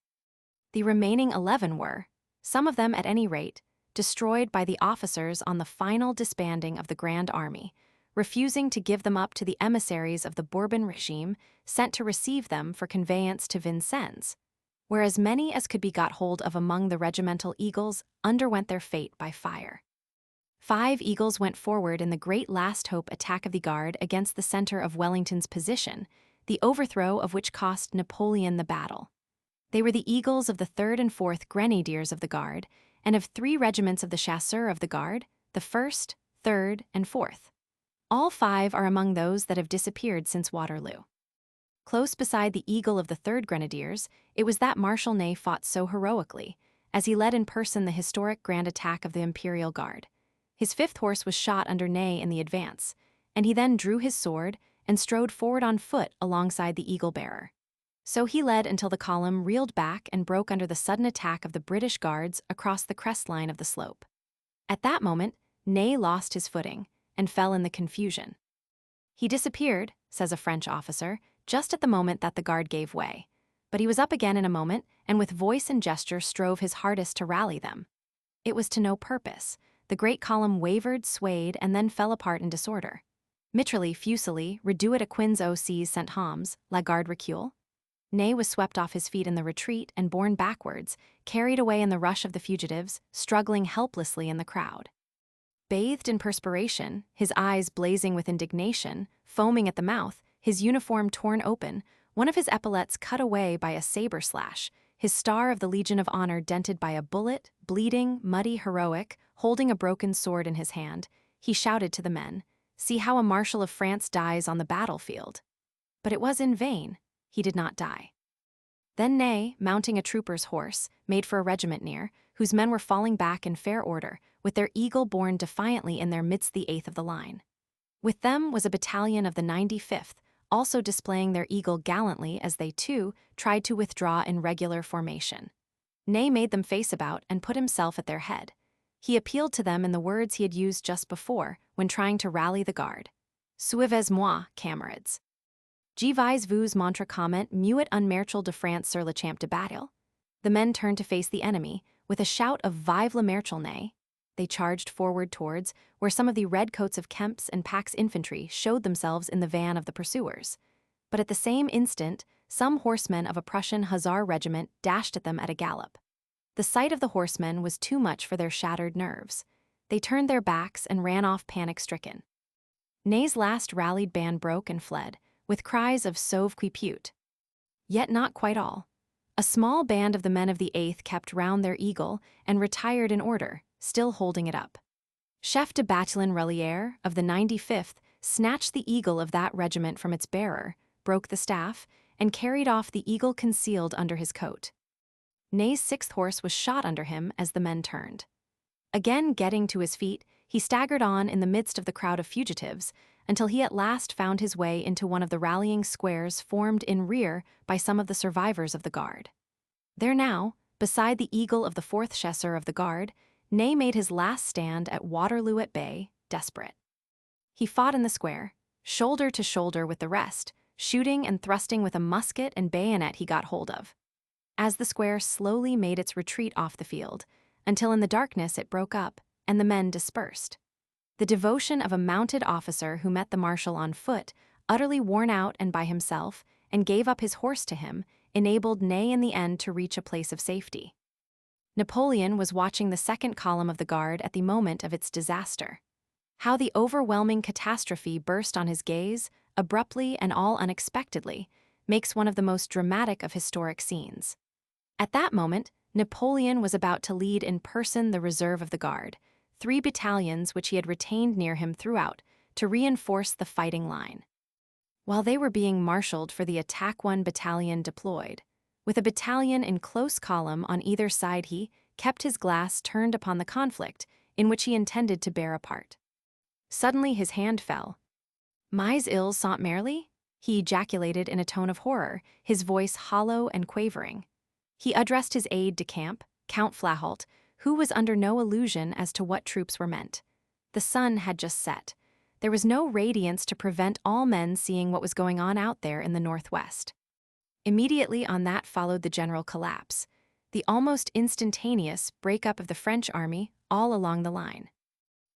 The remaining 11 were, some of them at any rate, destroyed by the officers on the final disbanding of the Grand Army, refusing to give them up to the emissaries of the Bourbon regime sent to receive them for conveyance to Vincennes, whereas many as could be got hold of among the regimental eagles underwent their fate by fire. 5 eagles went forward in the great last hope attack of the Guard against the center of Wellington's position, the overthrow of which cost Napoleon the battle. They were the eagles of the 3rd and 4th Grenadiers of the Guard, and of 3 regiments of the Chasseurs of the Guard, the 1st, 3rd, and 4th. All 5 are among those that have disappeared since Waterloo. Close beside the eagle of the 3rd Grenadiers, it was that Marshal Ney fought so heroically, as he led in person the historic grand attack of the Imperial Guard. His 5th horse was shot under Ney in the advance, and he then drew his sword and strode forward on foot alongside the eagle-bearer. So he led until the column reeled back and broke under the sudden attack of the British Guards across the crest line of the slope. At that moment, Ney lost his footing and fell in the confusion. He disappeared, says a French officer, just at the moment that the Guard gave way. But he was up again in a moment, and with voice and gesture strove his hardest to rally them. It was to no purpose. The great column wavered, swayed, and then fell apart in disorder. Mitrally, fusili, reduit a quins OCs sent homs, la garde recule. Ney was swept off his feet in the retreat and borne backwards, carried away in the rush of the fugitives, struggling helplessly in the crowd. Bathed in perspiration, his eyes blazing with indignation, foaming at the mouth, his uniform torn open, one of his epaulets cut away by a saber slash, his star of the Legion of Honor dented by a bullet, bleeding, muddy, heroic, holding a broken sword in his hand, he shouted to the men, "See how a marshal of France dies on the battlefield." But it was in vain. He did not die. Then Ney, mounting a trooper's horse, made for a regiment near, whose men were falling back in fair order, with their eagle borne defiantly in their midst the 8th of the line. With them was a battalion of the 95th, also displaying their eagle gallantly as they, too, tried to withdraw in regular formation. Ney made them face about and put himself at their head. He appealed to them in the words he had used just before, when trying to rally the guard. Suivez-moi, camarades. Je vais vous montrer comment mieux un de France sur le champ de bataille. The men turned to face the enemy, with a shout of Vive le Marechal Ney. They charged forward towards where some of the red coats of Kemp's and Pack's infantry showed themselves in the van of the pursuers. But at the same instant, some horsemen of a Prussian hussar regiment dashed at them at a gallop. The sight of the horsemen was too much for their shattered nerves. They turned their backs and ran off panic-stricken. Ney's last rallied band broke and fled, with cries of sauve qui peut. Yet not quite all. A small band of the men of the 8th kept round their eagle and retired in order, still holding it up. Chef de bataillon Relier of the 95th snatched the eagle of that regiment from its bearer, broke the staff, and carried off the eagle concealed under his coat. Ney's 6th horse was shot under him as the men turned. Again getting to his feet, he staggered on in the midst of the crowd of fugitives until he at last found his way into one of the rallying squares formed in rear by some of the survivors of the guard. There now, beside the eagle of the 4th chasseur of the guard, Ney made his last stand at Waterloo at bay, desperate. He fought in the square, shoulder to shoulder with the rest, shooting and thrusting with a musket and bayonet he got hold of. As the square slowly made its retreat off the field, until in the darkness it broke up, and the men dispersed. The devotion of a mounted officer who met the marshal on foot, utterly worn out and by himself, and gave up his horse to him, enabled Ney in the end to reach a place of safety. Napoleon was watching the 2nd column of the guard at the moment of its disaster. How the overwhelming catastrophe burst on his gaze, abruptly and all unexpectedly, makes one of the most dramatic of historic scenes. At that moment, Napoleon was about to lead in person the reserve of the guard, 3 battalions which he had retained near him throughout, to reinforce the fighting line. While they were being marshaled for the attack, 1 battalion deployed. With a battalion in close column on either side, he kept his glass turned upon the conflict in which he intended to bear a part. Suddenly his hand fell. "Mais ils sont merely?" he ejaculated in a tone of horror, his voice hollow and quavering. He addressed his aide-de-camp, Count Flahault, who was under no illusion as to what troops were meant. The sun had just set. There was no radiance to prevent all men seeing what was going on out there in the northwest. Immediately on that followed the general collapse, the almost instantaneous break-up of the French army all along the line.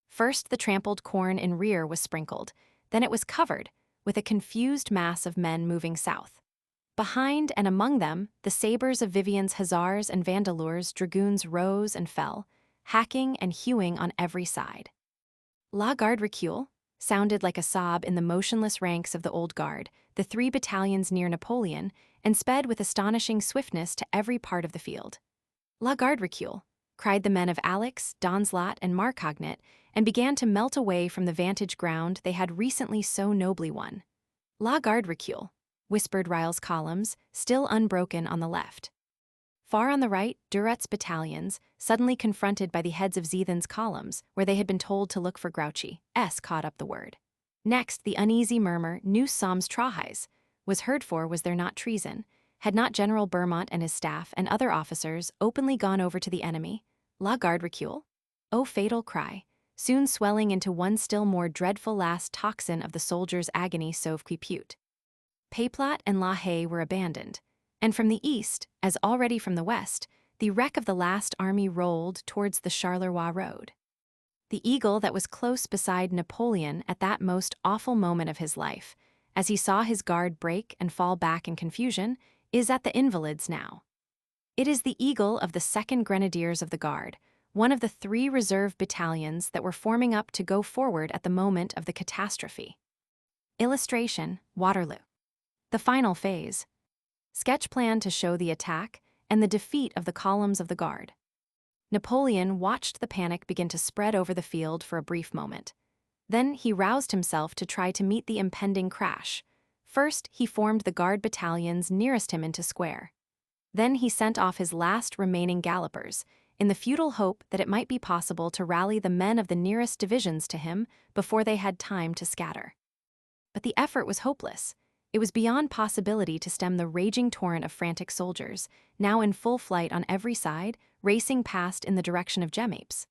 First the trampled corn in rear was sprinkled, then it was covered, with a confused mass of men moving south. Behind and among them, the sabers of Vivian's hussars and Vandeleur's dragoons rose and fell, hacking and hewing on every side. La garde recule sounded like a sob in the motionless ranks of the old guard, the 3 battalions near Napoleon, and sped with astonishing swiftness to every part of the field. La garde recule, cried the men of Alex, Donzelot, and Marcognet, and began to melt away from the vantage ground they had recently so nobly won. La garde recule, whispered Rile's columns, still unbroken on the left. Far on the right, Durut's battalions, suddenly confronted by the heads of Ziethen's columns, where they had been told to look for Grouchy, caught up the word. Next, the uneasy murmur, Nous sommes trahis, was heard, for was there not treason? Had not General Bermont and his staff and other officers openly gone over to the enemy? La garde recule? O fatal cry, soon swelling into one still more dreadful last tocsin of the soldier's agony sauve qui peut. Peyplat and La Haye were abandoned, And from the east, as already from the west, the wreck of the last army rolled towards the Charleroi road. The eagle that was close beside Napoleon at that most awful moment of his life, as he saw his guard break and fall back in confusion, is at the Invalides now. It is the eagle of the 2nd Grenadiers of the Guard, one of the 3 reserve battalions that were forming up to go forward at the moment of the catastrophe. Illustration: Waterloo. The final phase. Sketch plan to show the attack and the defeat of the columns of the Guard. Napoleon watched the panic begin to spread over the field for a brief moment. Then he roused himself to try to meet the impending crash. First, he formed the Guard battalions nearest him into square. Then he sent off his last remaining gallopers, in the futile hope that it might be possible to rally the men of the nearest divisions to him before they had time to scatter. But the effort was hopeless. It was beyond possibility to stem the raging torrent of frantic soldiers, now in full flight on every side, racing past in the direction of Jemappes.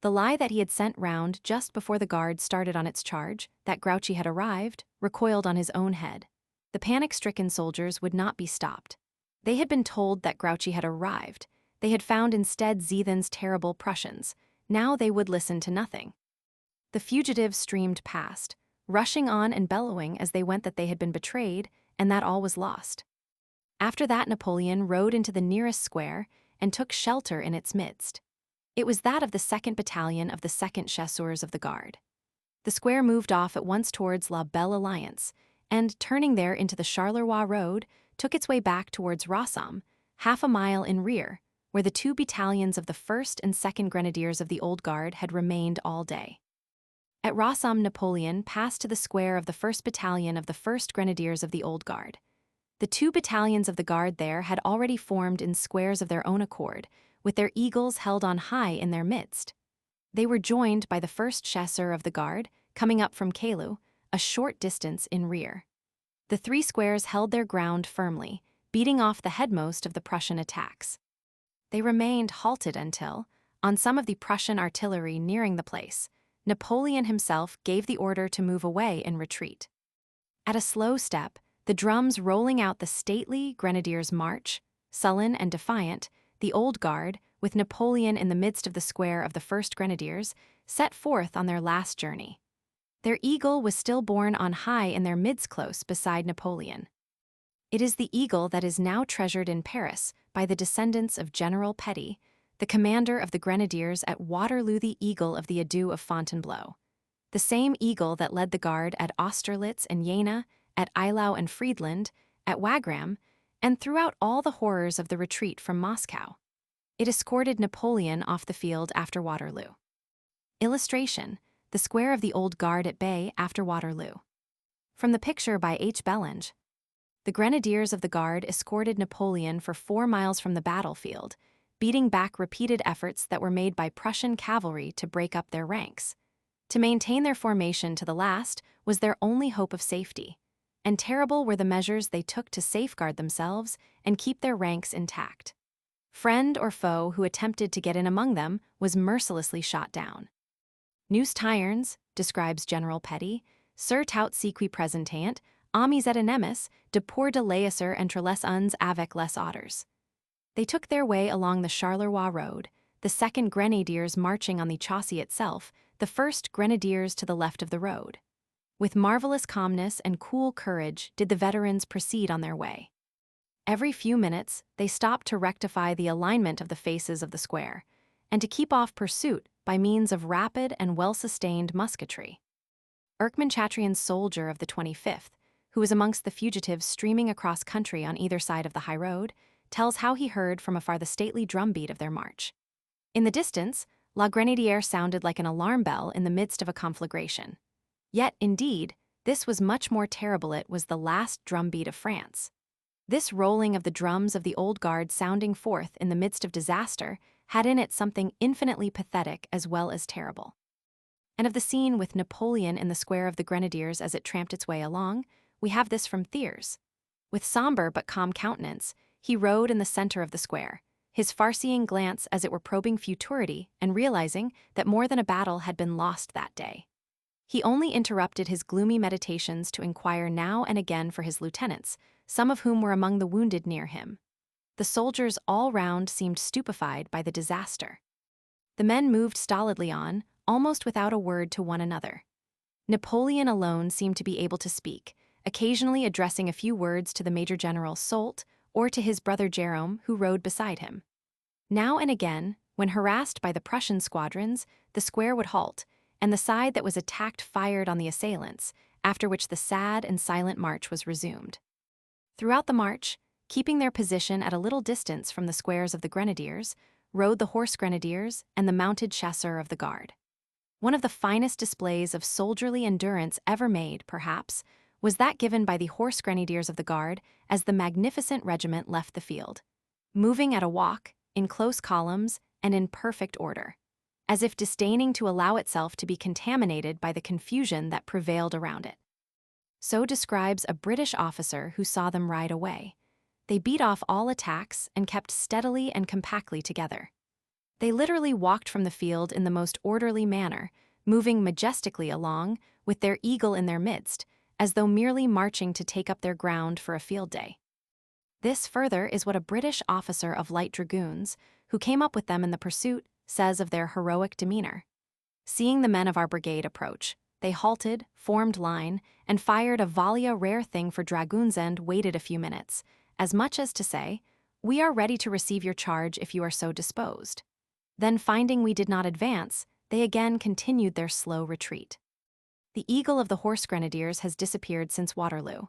The lie that he had sent round just before the Guard started on its charge, that Grouchy had arrived, recoiled on his own head. The panic-stricken soldiers would not be stopped. They had been told that Grouchy had arrived. They had found instead Ziethen's terrible Prussians. Now they would listen to nothing. The fugitives streamed past, rushing on and bellowing as they went that they had been betrayed and that all was lost. After that, Napoleon rode into the nearest square and took shelter in its midst. It was that of the 2nd Battalion of the 2nd Chasseurs of the Guard. The square moved off at once towards La Belle Alliance, and, turning there into the Charleroi road, took its way back towards Rossomme, half a mile in rear, where the 2 battalions of the 1st and 2nd Grenadiers of the Old Guard had remained all day. At Rossomme, Napoleon passed to the square of the 1st Battalion of the 1st Grenadiers of the Old Guard. The 2 battalions of the Guard there had already formed in squares of their own accord, with their eagles held on high in their midst. They were joined by the 1st Chasseur of the Guard, coming up from Cailloux, a short distance in rear. The 3 squares held their ground firmly, beating off the headmost of the Prussian attacks. They remained halted until, on some of the Prussian artillery nearing the place, Napoleon himself gave the order to move away in retreat. At a slow step, the drums rolling out the stately Grenadiers' march, sullen and defiant, the Old Guard, with Napoleon in the midst of the square of the 1st Grenadiers, set forth on their last journey. Their eagle was still borne on high in their midst close beside Napoleon. It is the eagle that is now treasured in Paris by the descendants of General Petit, the commander of the Grenadiers at Waterloo, the eagle of the Adieu of Fontainebleau. The same eagle that led the Guard at Austerlitz and Jena, at Eylau and Friedland, at Wagram, and throughout all the horrors of the retreat from Moscow. It escorted Napoleon off the field after Waterloo. Illustration: the square of the Old Guard at bay after Waterloo. From the picture by H. Bellange. The Grenadiers of the Guard escorted Napoleon for 4 miles from the battlefield, beating back repeated efforts that were made by Prussian cavalry to break up their ranks. To maintain their formation to the last was their only hope of safety, and terrible were the measures they took to safeguard themselves and keep their ranks intact. Friend or foe who attempted to get in among them was mercilessly shot down. Nous tyrans, describes General Petit, surtout si qui presentant, amis et ennemis, de pour de laisser entre les uns avec les autres. They took their way along the Charleroi road, the 2nd Grenadiers marching on the chaussee itself, the 1st Grenadiers to the left of the road. With marvelous calmness and cool courage did the veterans proceed on their way. Every few minutes, they stopped to rectify the alignment of the faces of the square, and to keep off pursuit by means of rapid and well-sustained musketry. Erckmann Chatrian's soldier of the 25th, who was amongst the fugitives streaming across country on either side of the high road, tells how he heard from afar the stately drumbeat of their march. In the distance, La Grenadière sounded like an alarm bell in the midst of a conflagration. Yet, indeed, this was much more terrible. It was the last drumbeat of France. This rolling of the drums of the Old Guard sounding forth in the midst of disaster had in it something infinitely pathetic as well as terrible. And of the scene with Napoleon in the square of the Grenadiers as it tramped its way along, we have this from Thiers. With somber but calm countenance, he rode in the center of the square, his far-seeing glance as it were probing futurity and realizing that more than a battle had been lost that day. He only interrupted his gloomy meditations to inquire now and again for his lieutenants, some of whom were among the wounded near him. The soldiers all round seemed stupefied by the disaster. The men moved stolidly on, almost without a word to one another. Napoleon alone seemed to be able to speak, occasionally addressing a few words to the Major General Soult or to his brother Jerome, who rode beside him. Now and again, when harassed by the Prussian squadrons, the square would halt, and the side that was attacked fired on the assailants, after which the sad and silent march was resumed. Throughout the march, keeping their position at a little distance from the squares of the grenadiers, rode the horse grenadiers and the mounted chasseurs of the guard. One of the finest displays of soldierly endurance ever made, perhaps, was that given by the horse grenadiers of the guard as the magnificent regiment left the field, moving at a walk, in close columns, and in perfect order, as if disdaining to allow itself to be contaminated by the confusion that prevailed around it. So describes a British officer who saw them ride away. They beat off all attacks and kept steadily and compactly together. They literally walked from the field in the most orderly manner, moving majestically along, with their eagle in their midst, as though merely marching to take up their ground for a field day. This further is what a British officer of light dragoons, who came up with them in the pursuit, says of their heroic demeanor. Seeing the men of our brigade approach, they halted, formed line, and fired a volley, a rare thing for dragoons, and waited a few minutes, as much as to say, "We are ready to receive your charge if you are so disposed." Then, finding we did not advance, they again continued their slow retreat. The eagle of the horse grenadiers has disappeared since Waterloo.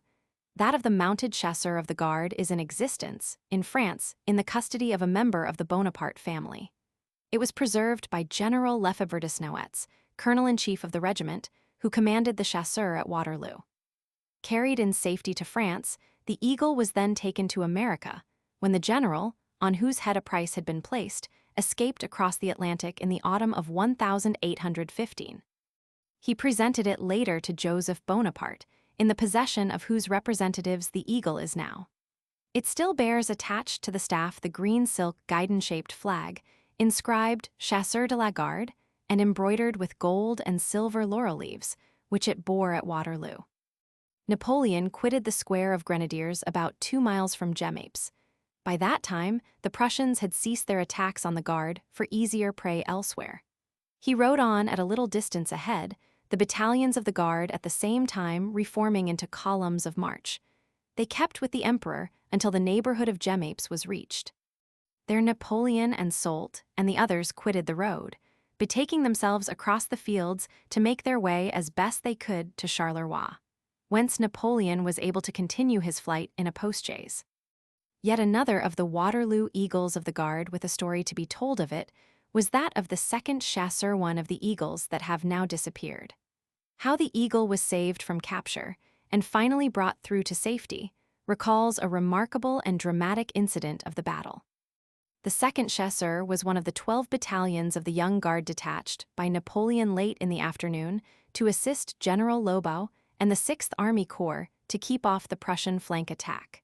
That of the mounted chasseur of the guard is in existence, in France, in the custody of a member of the Bonaparte family. It was preserved by General Lefebvre Desnouettes, colonel-in-chief of the regiment, who commanded the chasseurs at Waterloo. Carried in safety to France, the eagle was then taken to America, when the general, on whose head a price had been placed, escaped across the Atlantic in the autumn of 1815. He presented it later to Joseph Bonaparte, in the possession of whose representatives the eagle is now. It still bears attached to the staff the green silk guidon-shaped flag, inscribed Chasseurs de la Garde, and embroidered with gold and silver laurel leaves, which it bore at Waterloo. Napoleon quitted the square of grenadiers about 2 miles from Jemappes. By that time, the Prussians had ceased their attacks on the guard for easier prey elsewhere. He rode on at a little distance ahead, the battalions of the guard at the same time reforming into columns of march. They kept with the emperor until the neighborhood of Jemappes was reached. There Napoleon and Soult and the others quitted the road, betaking themselves across the fields to make their way as best they could to Charleroi, whence Napoleon was able to continue his flight in a postchaise. Yet another of the Waterloo eagles of the guard with a story to be told of it was that of the second chasseur, one of the eagles that have now disappeared. How the eagle was saved from capture and finally brought through to safety recalls a remarkable and dramatic incident of the battle. The second chasseur was one of the 12 battalions of the Young Guard detached by Napoleon late in the afternoon to assist General Lobau and the 6th Army Corps to keep off the Prussian flank attack.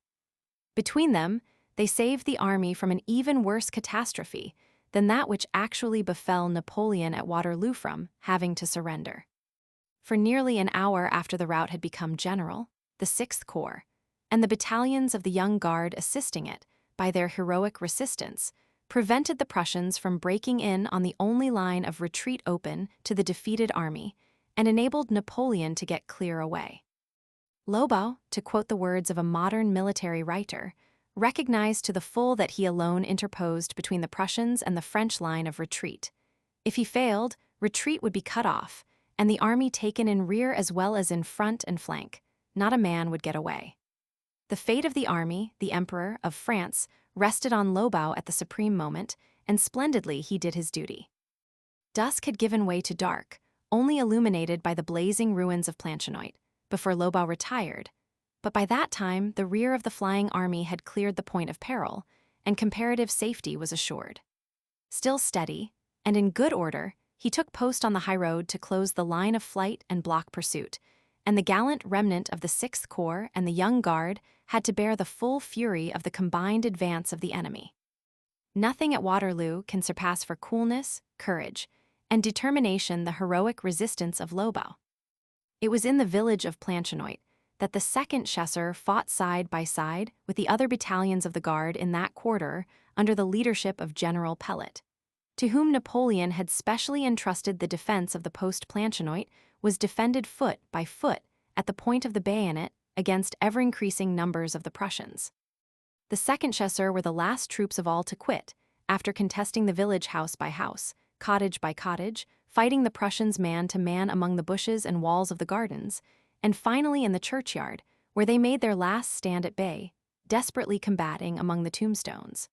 Between them, they saved the army from an even worse catastrophe than that which actually befell Napoleon at Waterloo from having to surrender. For nearly an hour after the rout had become general, the 6th Corps, and the battalions of the Young Guard assisting it, by their heroic resistance, prevented the Prussians from breaking in on the only line of retreat open to the defeated army, and enabled Napoleon to get clear away. Lobau, to quote the words of a modern military writer, recognized to the full that he alone interposed between the Prussians and the French line of retreat. If he failed, retreat would be cut off, and the army taken in rear as well as in front and flank. Not a man would get away. The fate of the army, the Emperor of France, rested on Lobau at the supreme moment, and splendidly he did his duty. Dusk had given way to dark, only illuminated by the blazing ruins of Planchenoit, before Lobau retired, but by that time the rear of the flying army had cleared the point of peril, and comparative safety was assured. Still steady, and in good order, he took post on the highroad to close the line of flight and block pursuit, and the gallant remnant of the 6th Corps and the Young Guard had to bear the full fury of the combined advance of the enemy. Nothing at Waterloo can surpass for coolness, courage, and determination the heroic resistance of Lobau. It was in the village of Planchenoit that the 2nd Chasseurs fought side by side with the other battalions of the Guard in that quarter under the leadership of General Pellet, to whom Napoleon had specially entrusted the defense of the post Planchenoit, was defended foot by foot at the point of the bayonet against ever-increasing numbers of the Prussians. The 2nd Chasseurs were the last troops of all to quit, after contesting the village house by house, cottage by cottage, fighting the Prussians man to man among the bushes and walls of the gardens, and finally in the churchyard, where they made their last stand at bay, desperately combating among the tombstones.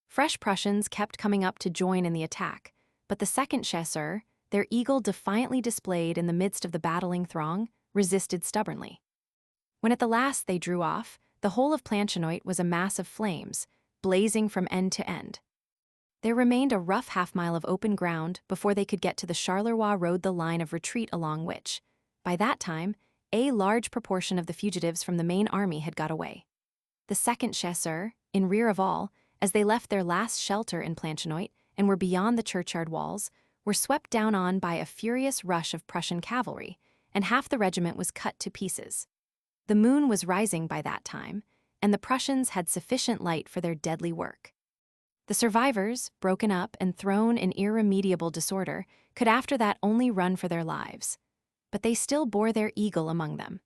Fresh Prussians kept coming up to join in the attack, but the 2nd Chasseurs, their eagle defiantly displayed in the midst of the battling throng, resisted stubbornly. When at the last they drew off, the whole of Planchenoit was a mass of flames, blazing from end to end. There remained a rough half-mile of open ground before they could get to the Charleroi road, the line of retreat along which, by that time, a large proportion of the fugitives from the main army had got away. The 2nd Chasseurs, in rear of all, as they left their last shelter in Planchenoit and were beyond the churchyard walls, were swept down on by a furious rush of Prussian cavalry, and half the regiment was cut to pieces. The moon was rising by that time, and the Prussians had sufficient light for their deadly work. The survivors, broken up and thrown in irremediable disorder, could after that only run for their lives. But they still bore their eagle among them.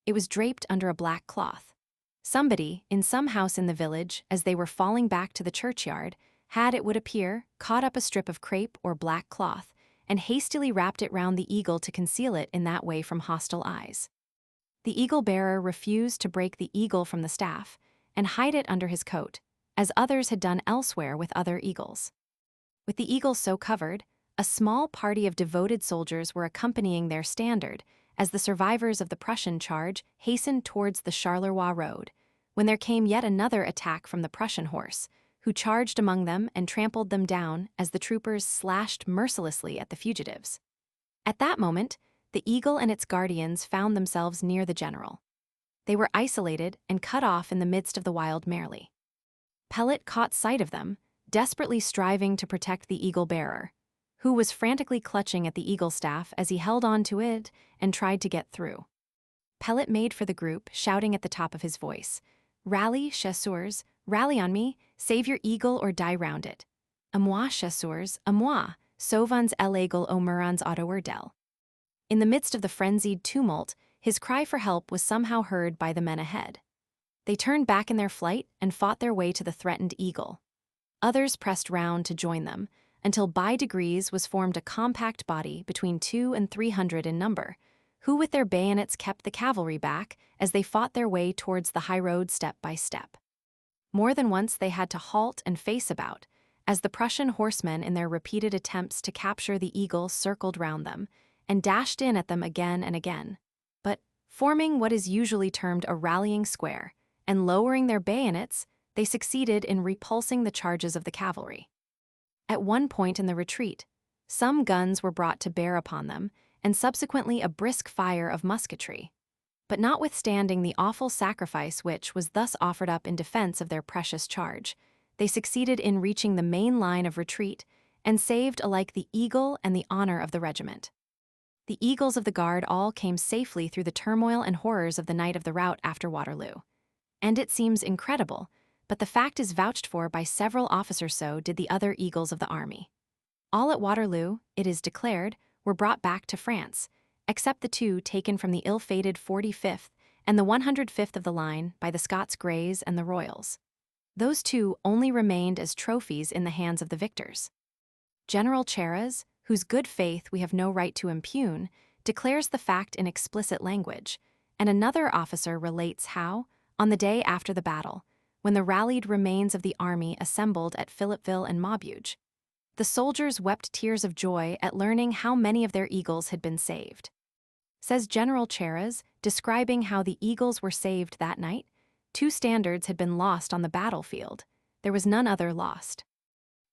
It was draped under a black cloth. Somebody, in some house in the village, as they were falling back to the churchyard, had, it would appear, caught up a strip of crepe or black cloth, and hastily wrapped it round the eagle to conceal it in that way from hostile eyes. The eagle-bearer refused to break the eagle from the staff and hide it under his coat, as others had done elsewhere with other eagles. With the eagle so covered, a small party of devoted soldiers were accompanying their standard as the survivors of the Prussian charge hastened towards the Charleroi road, when there came yet another attack from the Prussian horse, who charged among them and trampled them down as the troopers slashed mercilessly at the fugitives. At that moment, the eagle and its guardians found themselves near the general. They were isolated and cut off in the midst of the wild merry. Pellet caught sight of them, desperately striving to protect the eagle-bearer, who was frantically clutching at the eagle staff as he held on to it and tried to get through. Pellet made for the group, shouting at the top of his voice, "Rally, chasseurs, rally on me, save your eagle or die round it. A moi, chasseurs, a moi, sauvons l'aigle au murans autourdel." In the midst of the frenzied tumult, his cry for help was somehow heard by the men ahead. They turned back in their flight and fought their way to the threatened eagle. Others pressed round to join them, until by degrees was formed a compact body between 200 and 300 in number, who with their bayonets kept the cavalry back as they fought their way towards the high road step by step. More than once they had to halt and face about, as the Prussian horsemen in their repeated attempts to capture the eagle circled round them, and dashed in at them again and again. But, forming what is usually termed a rallying square, and lowering their bayonets, they succeeded in repulsing the charges of the cavalry. At one point in the retreat, some guns were brought to bear upon them, and subsequently a brisk fire of musketry. But notwithstanding the awful sacrifice which was thus offered up in defense of their precious charge, they succeeded in reaching the main line of retreat and saved alike the eagle and the honor of the regiment. The eagles of the Guard all came safely through the turmoil and horrors of the night of the rout after Waterloo. And it seems incredible, but the fact is vouched for by several officers. So did the other eagles of the army. All at Waterloo, it is declared, were brought back to France, except the 2 taken from the ill-fated 45th and the 105th of the line by the Scots Greys and the Royals. Those 2 only remained as trophies in the hands of the victors. General Charras, whose good faith we have no right to impugn, declares the fact in explicit language, and another officer relates how, on the day after the battle, when the rallied remains of the army assembled at Philippeville and Maubeuge, the soldiers wept tears of joy at learning how many of their eagles had been saved. Says General Charras, describing how the eagles were saved that night, 2 standards had been lost on the battlefield. There was none other lost.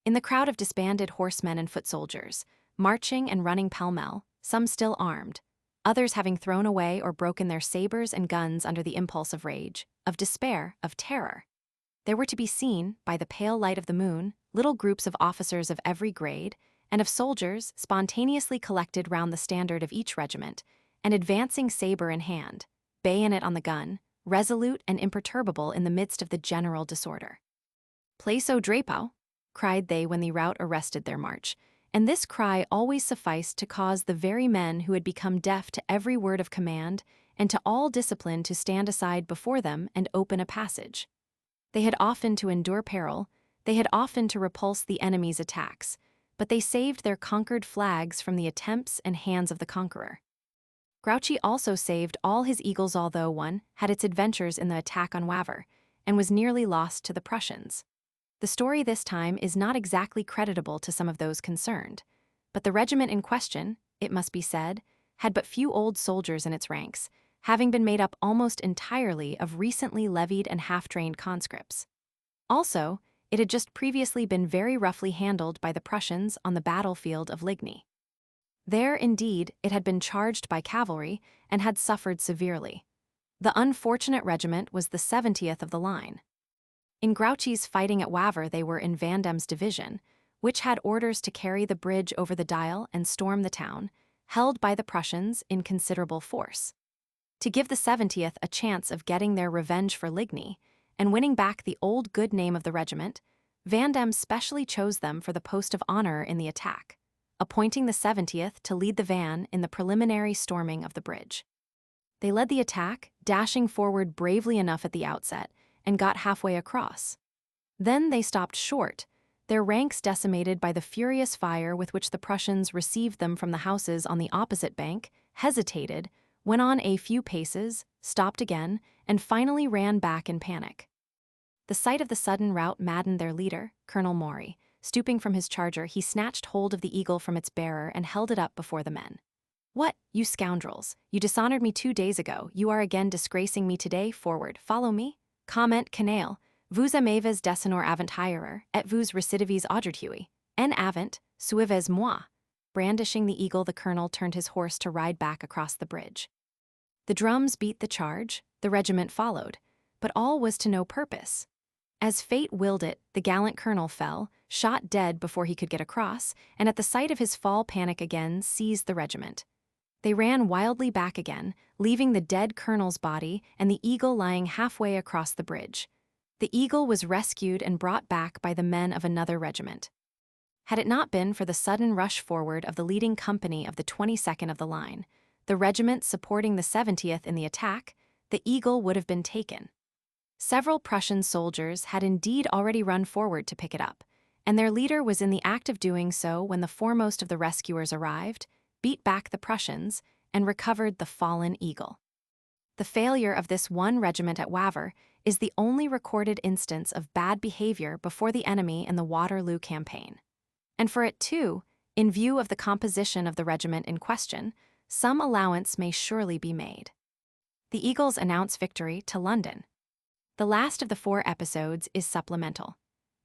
In the crowd of disbanded horsemen and foot soldiers, marching and running pell-mell, some still armed, others having thrown away or broken their sabers and guns under the impulse of rage, of despair, of terror, there were to be seen, by the pale light of the moon, little groups of officers of every grade, and of soldiers spontaneously collected round the standard of each regiment, and advancing saber in hand, bayonet on the gun, resolute and imperturbable in the midst of the general disorder. "Plaso Drapau," cried they when the rout arrested their march, and this cry always sufficed to cause the very men who had become deaf to every word of command and to all discipline to stand aside before them and open a passage. They had often to endure peril, they had often to repulse the enemy's attacks, but they saved their conquered flags from the attempts and hands of the conqueror. Grouchy also saved all his eagles, although one had its adventures in the attack on Waver, and was nearly lost to the Prussians. The story this time is not exactly creditable to some of those concerned, but the regiment in question, it must be said, had but few old soldiers in its ranks, having been made up almost entirely of recently levied and half-trained conscripts. Also, it had just previously been very roughly handled by the Prussians on the battlefield of Ligny. There, indeed, it had been charged by cavalry and had suffered severely. The unfortunate regiment was the 70th of the line. In Grouchy's fighting at Waver, they were in Vandam's division, which had orders to carry the bridge over the Dyle and storm the town, held by the Prussians in considerable force. To give the 70th a chance of getting their revenge for Ligny and winning back the old good name of the regiment, Vandam specially chose them for the post of honor in the attack, appointing the 70th to lead the van in the preliminary storming of the bridge. They led the attack, dashing forward bravely enough at the outset, and got halfway across. Then they stopped short, their ranks decimated by the furious fire with which the Prussians received them from the houses on the opposite bank, hesitated, went on a few paces, stopped again, and finally ran back in panic. The sight of the sudden rout maddened their leader, Colonel Maury. Stooping from his charger, he snatched hold of the eagle from its bearer and held it up before the men. "What, you scoundrels! You dishonored me 2 days ago, you are again disgracing me today. Forward, follow me. Comment canale, vous m'avez deshonor avant hier, et vous recidives aujourd'hui. En avant, suivez moi." Brandishing the eagle, the colonel turned his horse to ride back across the bridge. The drums beat the charge, the regiment followed, but all was to no purpose. As fate willed it, the gallant colonel fell, shot dead before he could get across, and at the sight of his fall panic again seized the regiment. They ran wildly back again, leaving the dead colonel's body and the eagle lying halfway across the bridge. The eagle was rescued and brought back by the men of another regiment. Had it not been for the sudden rush forward of the leading company of the 22nd of the line, the regiment supporting the 70th in the attack, the eagle would have been taken. Several Prussian soldiers had indeed already run forward to pick it up, and their leader was in the act of doing so when the foremost of the rescuers arrived, beat back the Prussians, and recovered the fallen eagle. The failure of this one regiment at Waver is the only recorded instance of bad behavior before the enemy in the Waterloo campaign. And for it, too, in view of the composition of the regiment in question, some allowance may surely be made. The Eagles announce victory to London. The last of the 4 episodes is supplemental.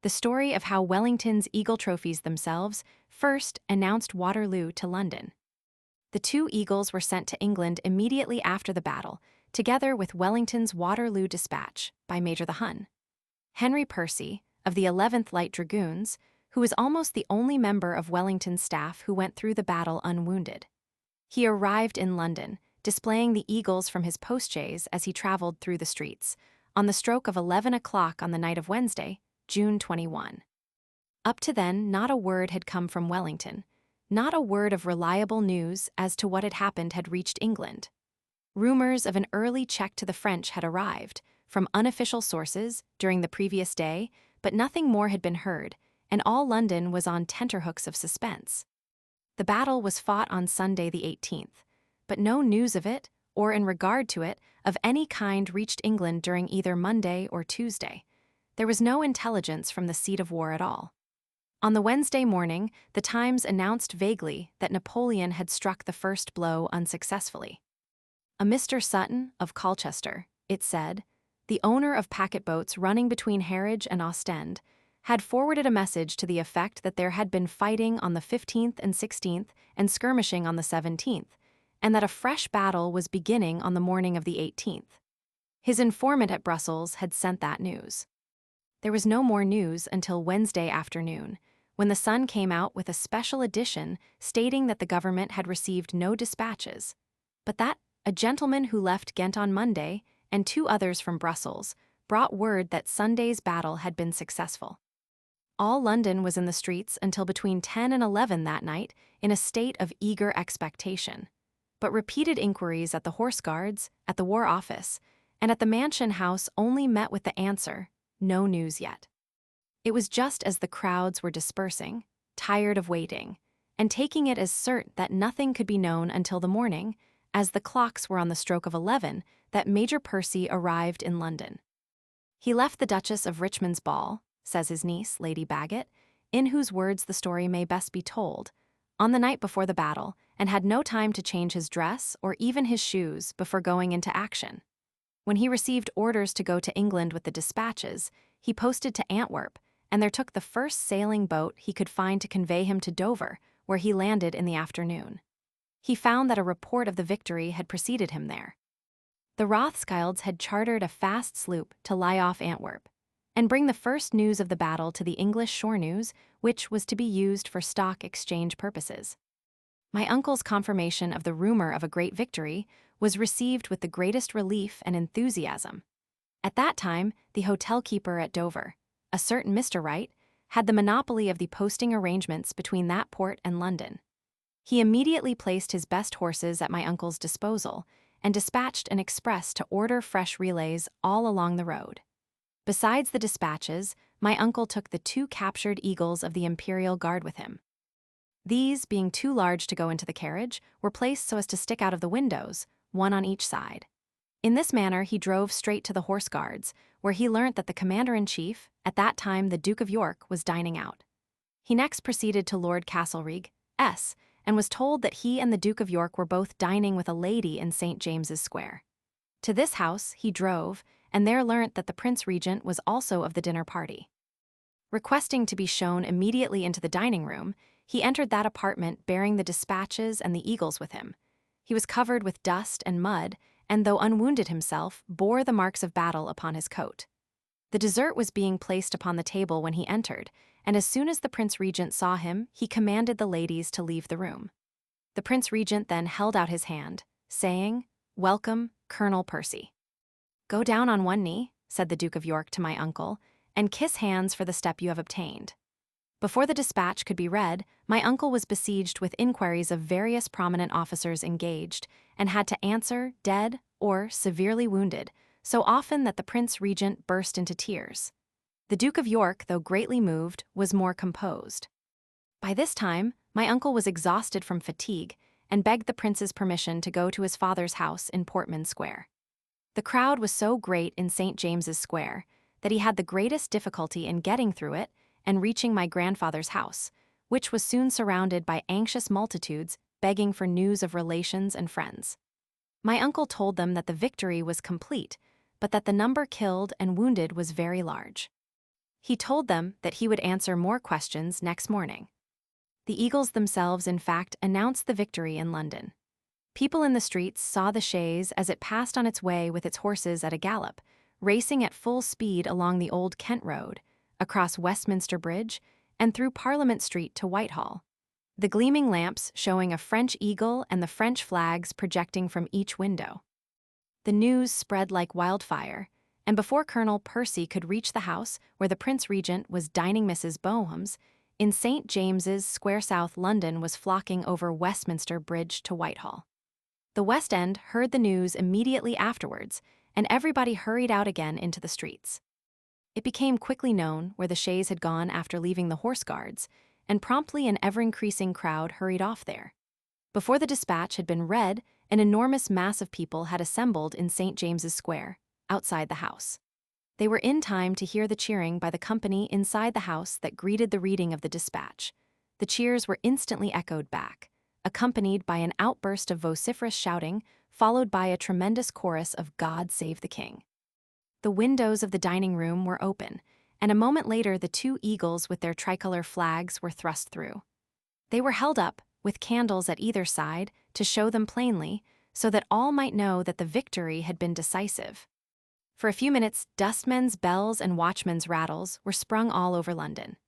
The story of how Wellington's Eagle trophies themselves first announced Waterloo to London. The 2 eagles were sent to England immediately after the battle, together with Wellington's Waterloo Dispatch by Major the Hun. Henry Percy, of the 11th Light Dragoons, who was almost the only member of Wellington's staff who went through the battle unwounded. He arrived in London, displaying the eagles from his postchaise as he traveled through the streets, on the stroke of 11 o'clock on the night of Wednesday, June 21. Up to then, not a word had come from Wellington. Not a word of reliable news as to what had happened had reached England. Rumors of an early check to the French had arrived, from unofficial sources, during the previous day, but nothing more had been heard, and all London was on tenterhooks of suspense. The battle was fought on Sunday the 18th, but no news of it, or in regard to it, of any kind reached England during either Monday or Tuesday. There was no intelligence from the seat of war at all. On the Wednesday morning, the Times announced vaguely that Napoleon had struck the first blow unsuccessfully. A Mr. Sutton, of Colchester, it said, the owner of packet boats running between Harwich and Ostend, had forwarded a message to the effect that there had been fighting on the 15th and 16th and skirmishing on the 17th, and that a fresh battle was beginning on the morning of the 18th. His informant at Brussels had sent that news. There was no more news until Wednesday afternoon, when the Sun came out with a special edition stating that the government had received no dispatches. But that a gentleman who left Ghent on Monday, and 2 others from Brussels, brought word that Sunday's battle had been successful. All London was in the streets until between 10 and 11 that night in a state of eager expectation. But repeated inquiries at the Horse Guards, at the War Office, and at the Mansion House only met with the answer, no news yet. It was just as the crowds were dispersing, tired of waiting, and taking it as cert that nothing could be known until the morning, as the clocks were on the stroke of 11, that Major Percy arrived in London. He left the Duchess of Richmond's ball, says his niece, Lady Bagot, in whose words the story may best be told, on the night before the battle, and had no time to change his dress or even his shoes before going into action. When he received orders to go to England with the dispatches, he posted to Antwerp, and there took the first sailing boat he could find to convey him to Dover, where he landed in the afternoon. He found that a report of the victory had preceded him there. The Rothschilds had chartered a fast sloop to lie off Antwerp and bring the first news of the battle to the English shore news, which was to be used for stock exchange purposes. My uncle's confirmation of the rumor of a great victory was received with the greatest relief and enthusiasm. At that time, the hotel keeper at Dover, a certain Mr. Wright, had the monopoly of the posting arrangements between that port and London. He immediately placed his best horses at my uncle's disposal and dispatched an express to order fresh relays all along the road. Besides the dispatches, my uncle took the 2 captured eagles of the Imperial Guard with him. These, being too large to go into the carriage, were placed so as to stick out of the windows, one on each side. In this manner he drove straight to the Horse Guards, where he learnt that the Commander-in-Chief, at that time the Duke of York, was dining out. He next proceeded to Lord Castlereagh, S., and was told that he and the Duke of York were both dining with a lady in St. James's Square. To this house he drove, and there learnt that the Prince Regent was also of the dinner party. Requesting to be shown immediately into the dining room, he entered that apartment bearing the dispatches and the eagles with him. He was covered with dust and mud, and though unwounded himself, bore the marks of battle upon his coat. The dessert was being placed upon the table when he entered, and as soon as the Prince Regent saw him, he commanded the ladies to leave the room. The Prince Regent then held out his hand, saying, "Welcome, Colonel Percy." "Go down on one knee," said the Duke of York to my uncle, "and kiss hands for the step you have obtained." Before the dispatch could be read, my uncle was besieged with inquiries of various prominent officers engaged, and had to answer, dead or severely wounded, so often that the Prince Regent burst into tears. The Duke of York, though greatly moved, was more composed. By this time, my uncle was exhausted from fatigue, and begged the prince's permission to go to his father's house in Portman Square. The crowd was so great in St. James's Square that he had the greatest difficulty in getting through it and reaching my grandfather's house, which was soon surrounded by anxious multitudes begging for news of relations and friends. My uncle told them that the victory was complete, but that the number killed and wounded was very large. He told them that he would answer more questions next morning. The eagles themselves, in fact, announced the victory in London. People in the streets saw the chaise as it passed on its way with its horses at a gallop, racing at full speed along the Old Kent Road, across Westminster Bridge, and through Parliament Street to Whitehall, the gleaming lamps showing a French eagle and the French flags projecting from each window. The news spread like wildfire, and before Colonel Percy could reach the house where the Prince Regent was dining Mrs. Boehm's, in St. James's Square South London was flocking over Westminster Bridge to Whitehall. The West End heard the news immediately afterwards, and everybody hurried out again into the streets. It became quickly known where the chaise had gone after leaving the Horse Guards, and promptly an ever-increasing crowd hurried off there. Before the dispatch had been read, an enormous mass of people had assembled in St. James's Square, outside the house. They were in time to hear the cheering by the company inside the house that greeted the reading of the dispatch. The cheers were instantly echoed back, accompanied by an outburst of vociferous shouting, followed by a tremendous chorus of "God Save the King." The windows of the dining room were open, and a moment later the 2 eagles with their tricolor flags were thrust through. They were held up, with candles at either side, to show them plainly, so that all might know that the victory had been decisive. For a few minutes, dustmen's bells and watchmen's rattles were sprung all over London.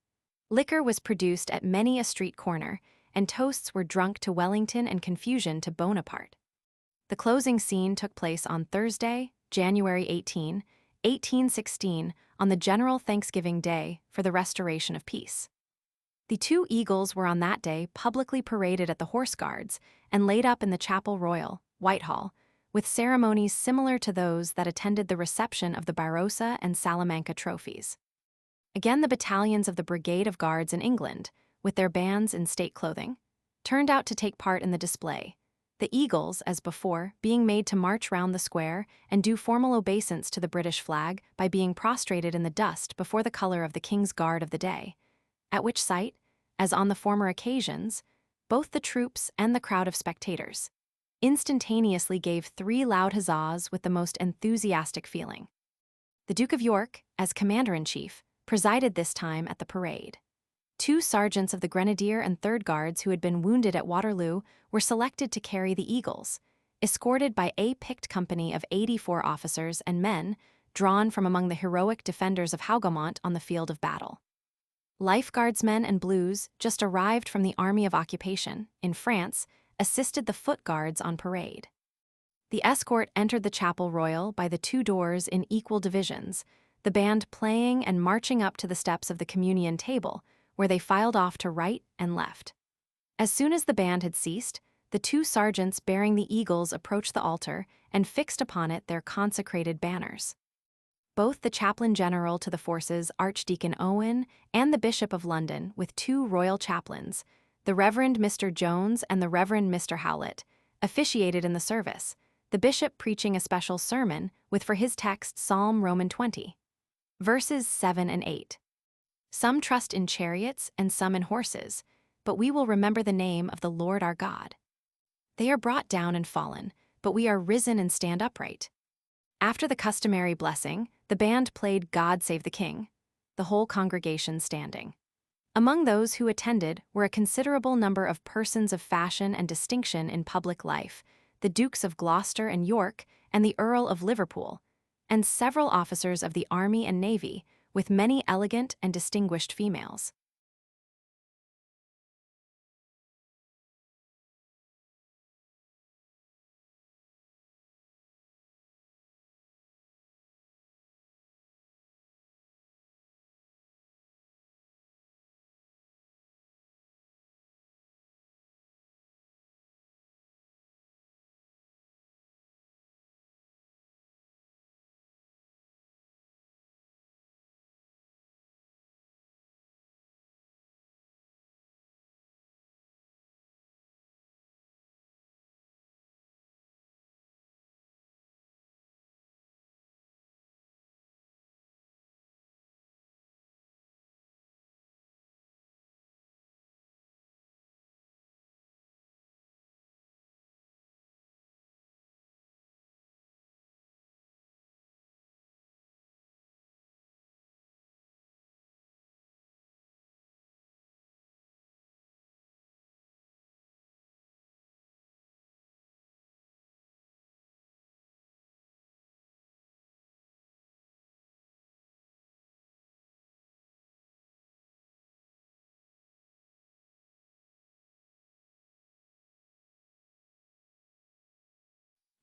Liquor was produced at many a street corner, and toasts were drunk to Wellington and confusion to Bonaparte. The closing scene took place on Thursday, January 18, 1816, on the General Thanksgiving Day for the restoration of peace. The two eagles were on that day publicly paraded at the Horse Guards and laid up in the Chapel Royal, Whitehall, with ceremonies similar to those that attended the reception of the Barossa and Salamanca trophies. Again, the battalions of the Brigade of Guards in England, with their bands in state clothing, turned out to take part in the display, the eagles, as before, being made to march round the square and do formal obeisance to the British flag by being prostrated in the dust before the colour of the King's Guard of the day, at which sight, as on the former occasions, both the troops and the crowd of spectators instantaneously gave 3 loud huzzas with the most enthusiastic feeling. The Duke of York, as commander-in-chief, presided this time at the parade. 2 sergeants of the Grenadier and Third Guards who had been wounded at Waterloo were selected to carry the eagles, escorted by a picked company of 84 officers and men drawn from among the heroic defenders of Hougoumont on the field of battle. Life Guardsmen and Blues, just arrived from the Army of Occupation, in France, assisted the Foot Guards on parade. The escort entered the Chapel Royal by the 2 doors in equal divisions, the band playing and marching up to the steps of the communion table, where they filed off to right and left. As soon as the band had ceased, the 2 sergeants bearing the eagles approached the altar and fixed upon it their consecrated banners. Both the Chaplain General to the forces, Archdeacon Owen, and the Bishop of London, with 2 royal chaplains, the Reverend Mr. Jones and the Reverend Mr. Howlett, officiated in the service, the bishop preaching a special sermon with for his text Psalm Roman 20, verses 7 and 8. Some trust in chariots and some in horses, but we will remember the name of the Lord our God. They are brought down and fallen, but we are risen and stand upright. After the customary blessing, the band played God Save the King, the whole congregation standing. Among those who attended were a considerable number of persons of fashion and distinction in public life, the Dukes of Gloucester and York and the Earl of Liverpool, and several officers of the Army and Navy, with many elegant and distinguished females.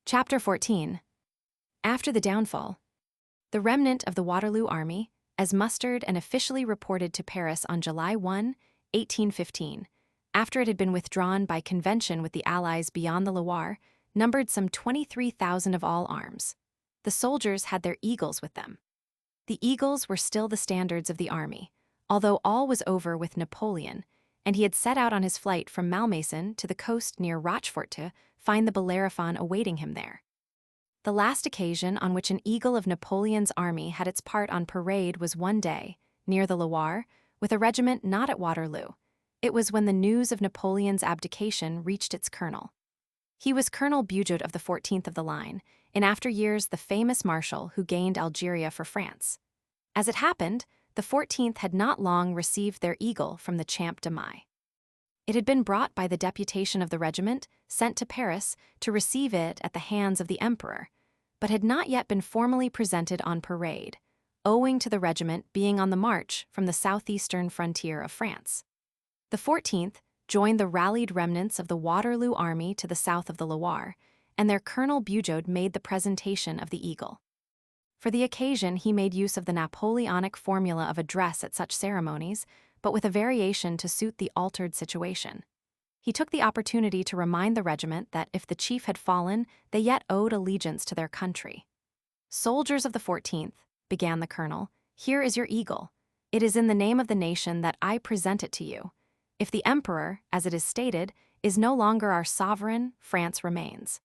Chapter 14. After the downfall, the remnant of the Waterloo Army, as mustered and officially reported to Paris on July 1, 1815, after it had been withdrawn by convention with the Allies beyond the Loire, numbered some 23,000 of all arms. The soldiers had their eagles with them. The eagles were still the standards of the army, although all was over with Napoleon, and he had set out on his flight from Malmaison to the coast near Rochefort to find the Bellerophon awaiting him there. The last occasion on which an eagle of Napoleon's army had its part on parade was one day, near the Loire, with a regiment not at Waterloo. It was when the news of Napoleon's abdication reached its colonel. He was Colonel Bugeaud of the 14th of the line, in after years the famous marshal who gained Algeria for France. As it happened, the 14th had not long received their eagle from the Champ de Mai. It had been brought by the deputation of the regiment, sent to Paris, to receive it at the hands of the emperor, but had not yet been formally presented on parade, owing to the regiment being on the march from the southeastern frontier of France. The 14th joined the rallied remnants of the Waterloo Army to the south of the Loire, and their Colonel Bugeaud made the presentation of the eagle. For the occasion, he made use of the Napoleonic formula of address at such ceremonies, but with a variation to suit the altered situation. He took the opportunity to remind the regiment that if the chief had fallen, they yet owed allegiance to their country. "Soldiers of the 14th," began the colonel, "here is your eagle. It is in the name of the nation that I present it to you. If the emperor, as it is stated, is no longer our sovereign, France remains.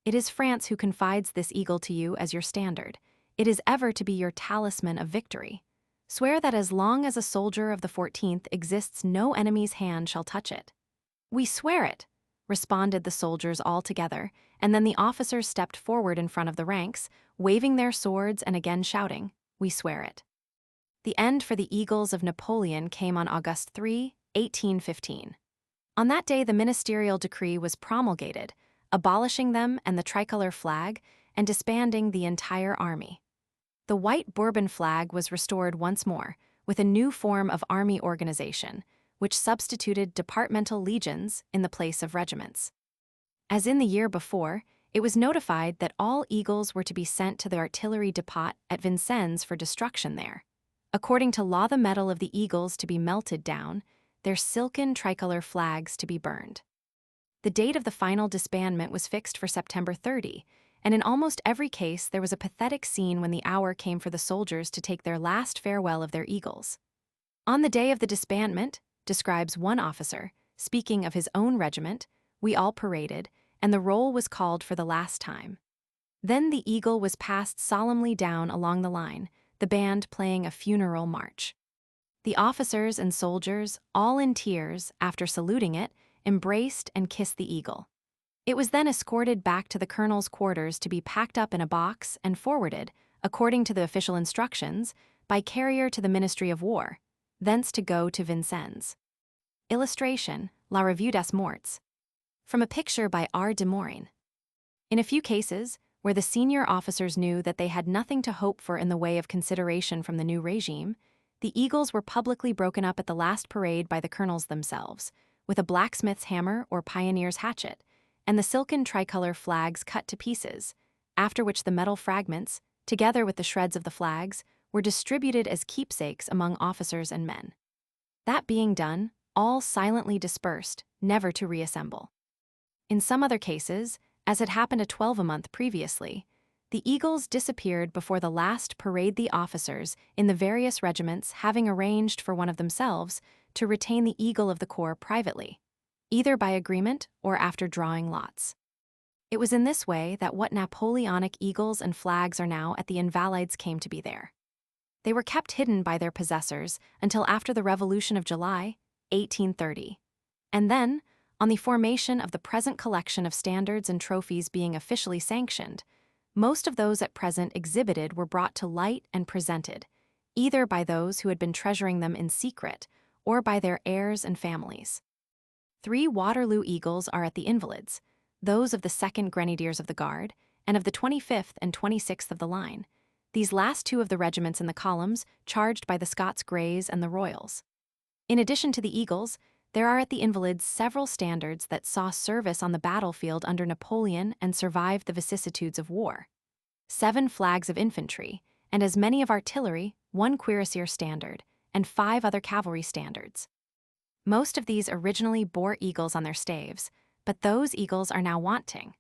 It is France who confides this eagle to you as your standard. It is ever to be your talisman of victory. Swear that as long as a soldier of the 14th exists, no enemy's hand shall touch it." "We swear it," responded the soldiers all together, and then the officers stepped forward in front of the ranks, waving their swords and again shouting, "We swear it." The end for the Eagles of Napoleon came on August 3, 1815. On that day, the ministerial decree was promulgated, abolishing them and the tricolor flag, and disbanding the entire army. The white Bourbon flag was restored once more, with a new form of army organization, which substituted departmental legions in the place of regiments. As in the year before, it was notified that all eagles were to be sent to the artillery depot at Vincennes for destruction there. According to law, the metal of the eagles to be melted down, their silken tricolor flags to be burned. The date of the final disbandment was fixed for September 30, and in almost every case there was a pathetic scene when the hour came for the soldiers to take their last farewell of their eagles. "On the day of the disbandment," describes one officer, speaking of his own regiment, "we all paraded, and the roll was called for the last time. Then the eagle was passed solemnly down along the line, the band playing a funeral march. The officers and soldiers, all in tears, after saluting it, embraced and kissed the eagle. It was then escorted back to the colonel's quarters to be packed up in a box and forwarded, according to the official instructions, by carrier to the Ministry of War, thence to go to Vincennes." Illustration, La Revue des Morts. From a picture by R. de Morin. In a few cases, where the senior officers knew that they had nothing to hope for in the way of consideration from the new regime, the eagles were publicly broken up at the last parade by the colonels themselves, with a blacksmith's hammer or pioneer's hatchet, and the silken tricolor flags cut to pieces, after which the metal fragments, together with the shreds of the flags, were distributed as keepsakes among officers and men. That being done, all silently dispersed, never to reassemble. In some other cases, as had happened a 12-month previously, the eagles disappeared before the last parade, the officers in the various regiments having arranged for one of themselves to retain the eagle of the corps privately, either by agreement or after drawing lots. It was in this way that what Napoleonic eagles and flags are now at the Invalides came to be there. They were kept hidden by their possessors until after the Revolution of July, 1830. And then, on the formation of the present collection of standards and trophies being officially sanctioned, most of those at present exhibited were brought to light and presented, either by those who had been treasuring them in secret or by their heirs and families. 3 Waterloo eagles are at the Invalides, those of the 2nd Grenadiers of the Guard, and of the 25th and 26th of the line, these last 2 of the regiments in the columns charged by the Scots Greys and the Royals. In addition to the eagles, there are at the Invalides several standards that saw service on the battlefield under Napoleon and survived the vicissitudes of war, 7 flags of infantry, and as many of artillery, 1 cuirassier standard, and 5 other cavalry standards. Most of these originally bore eagles on their staves, but those eagles are now wanting.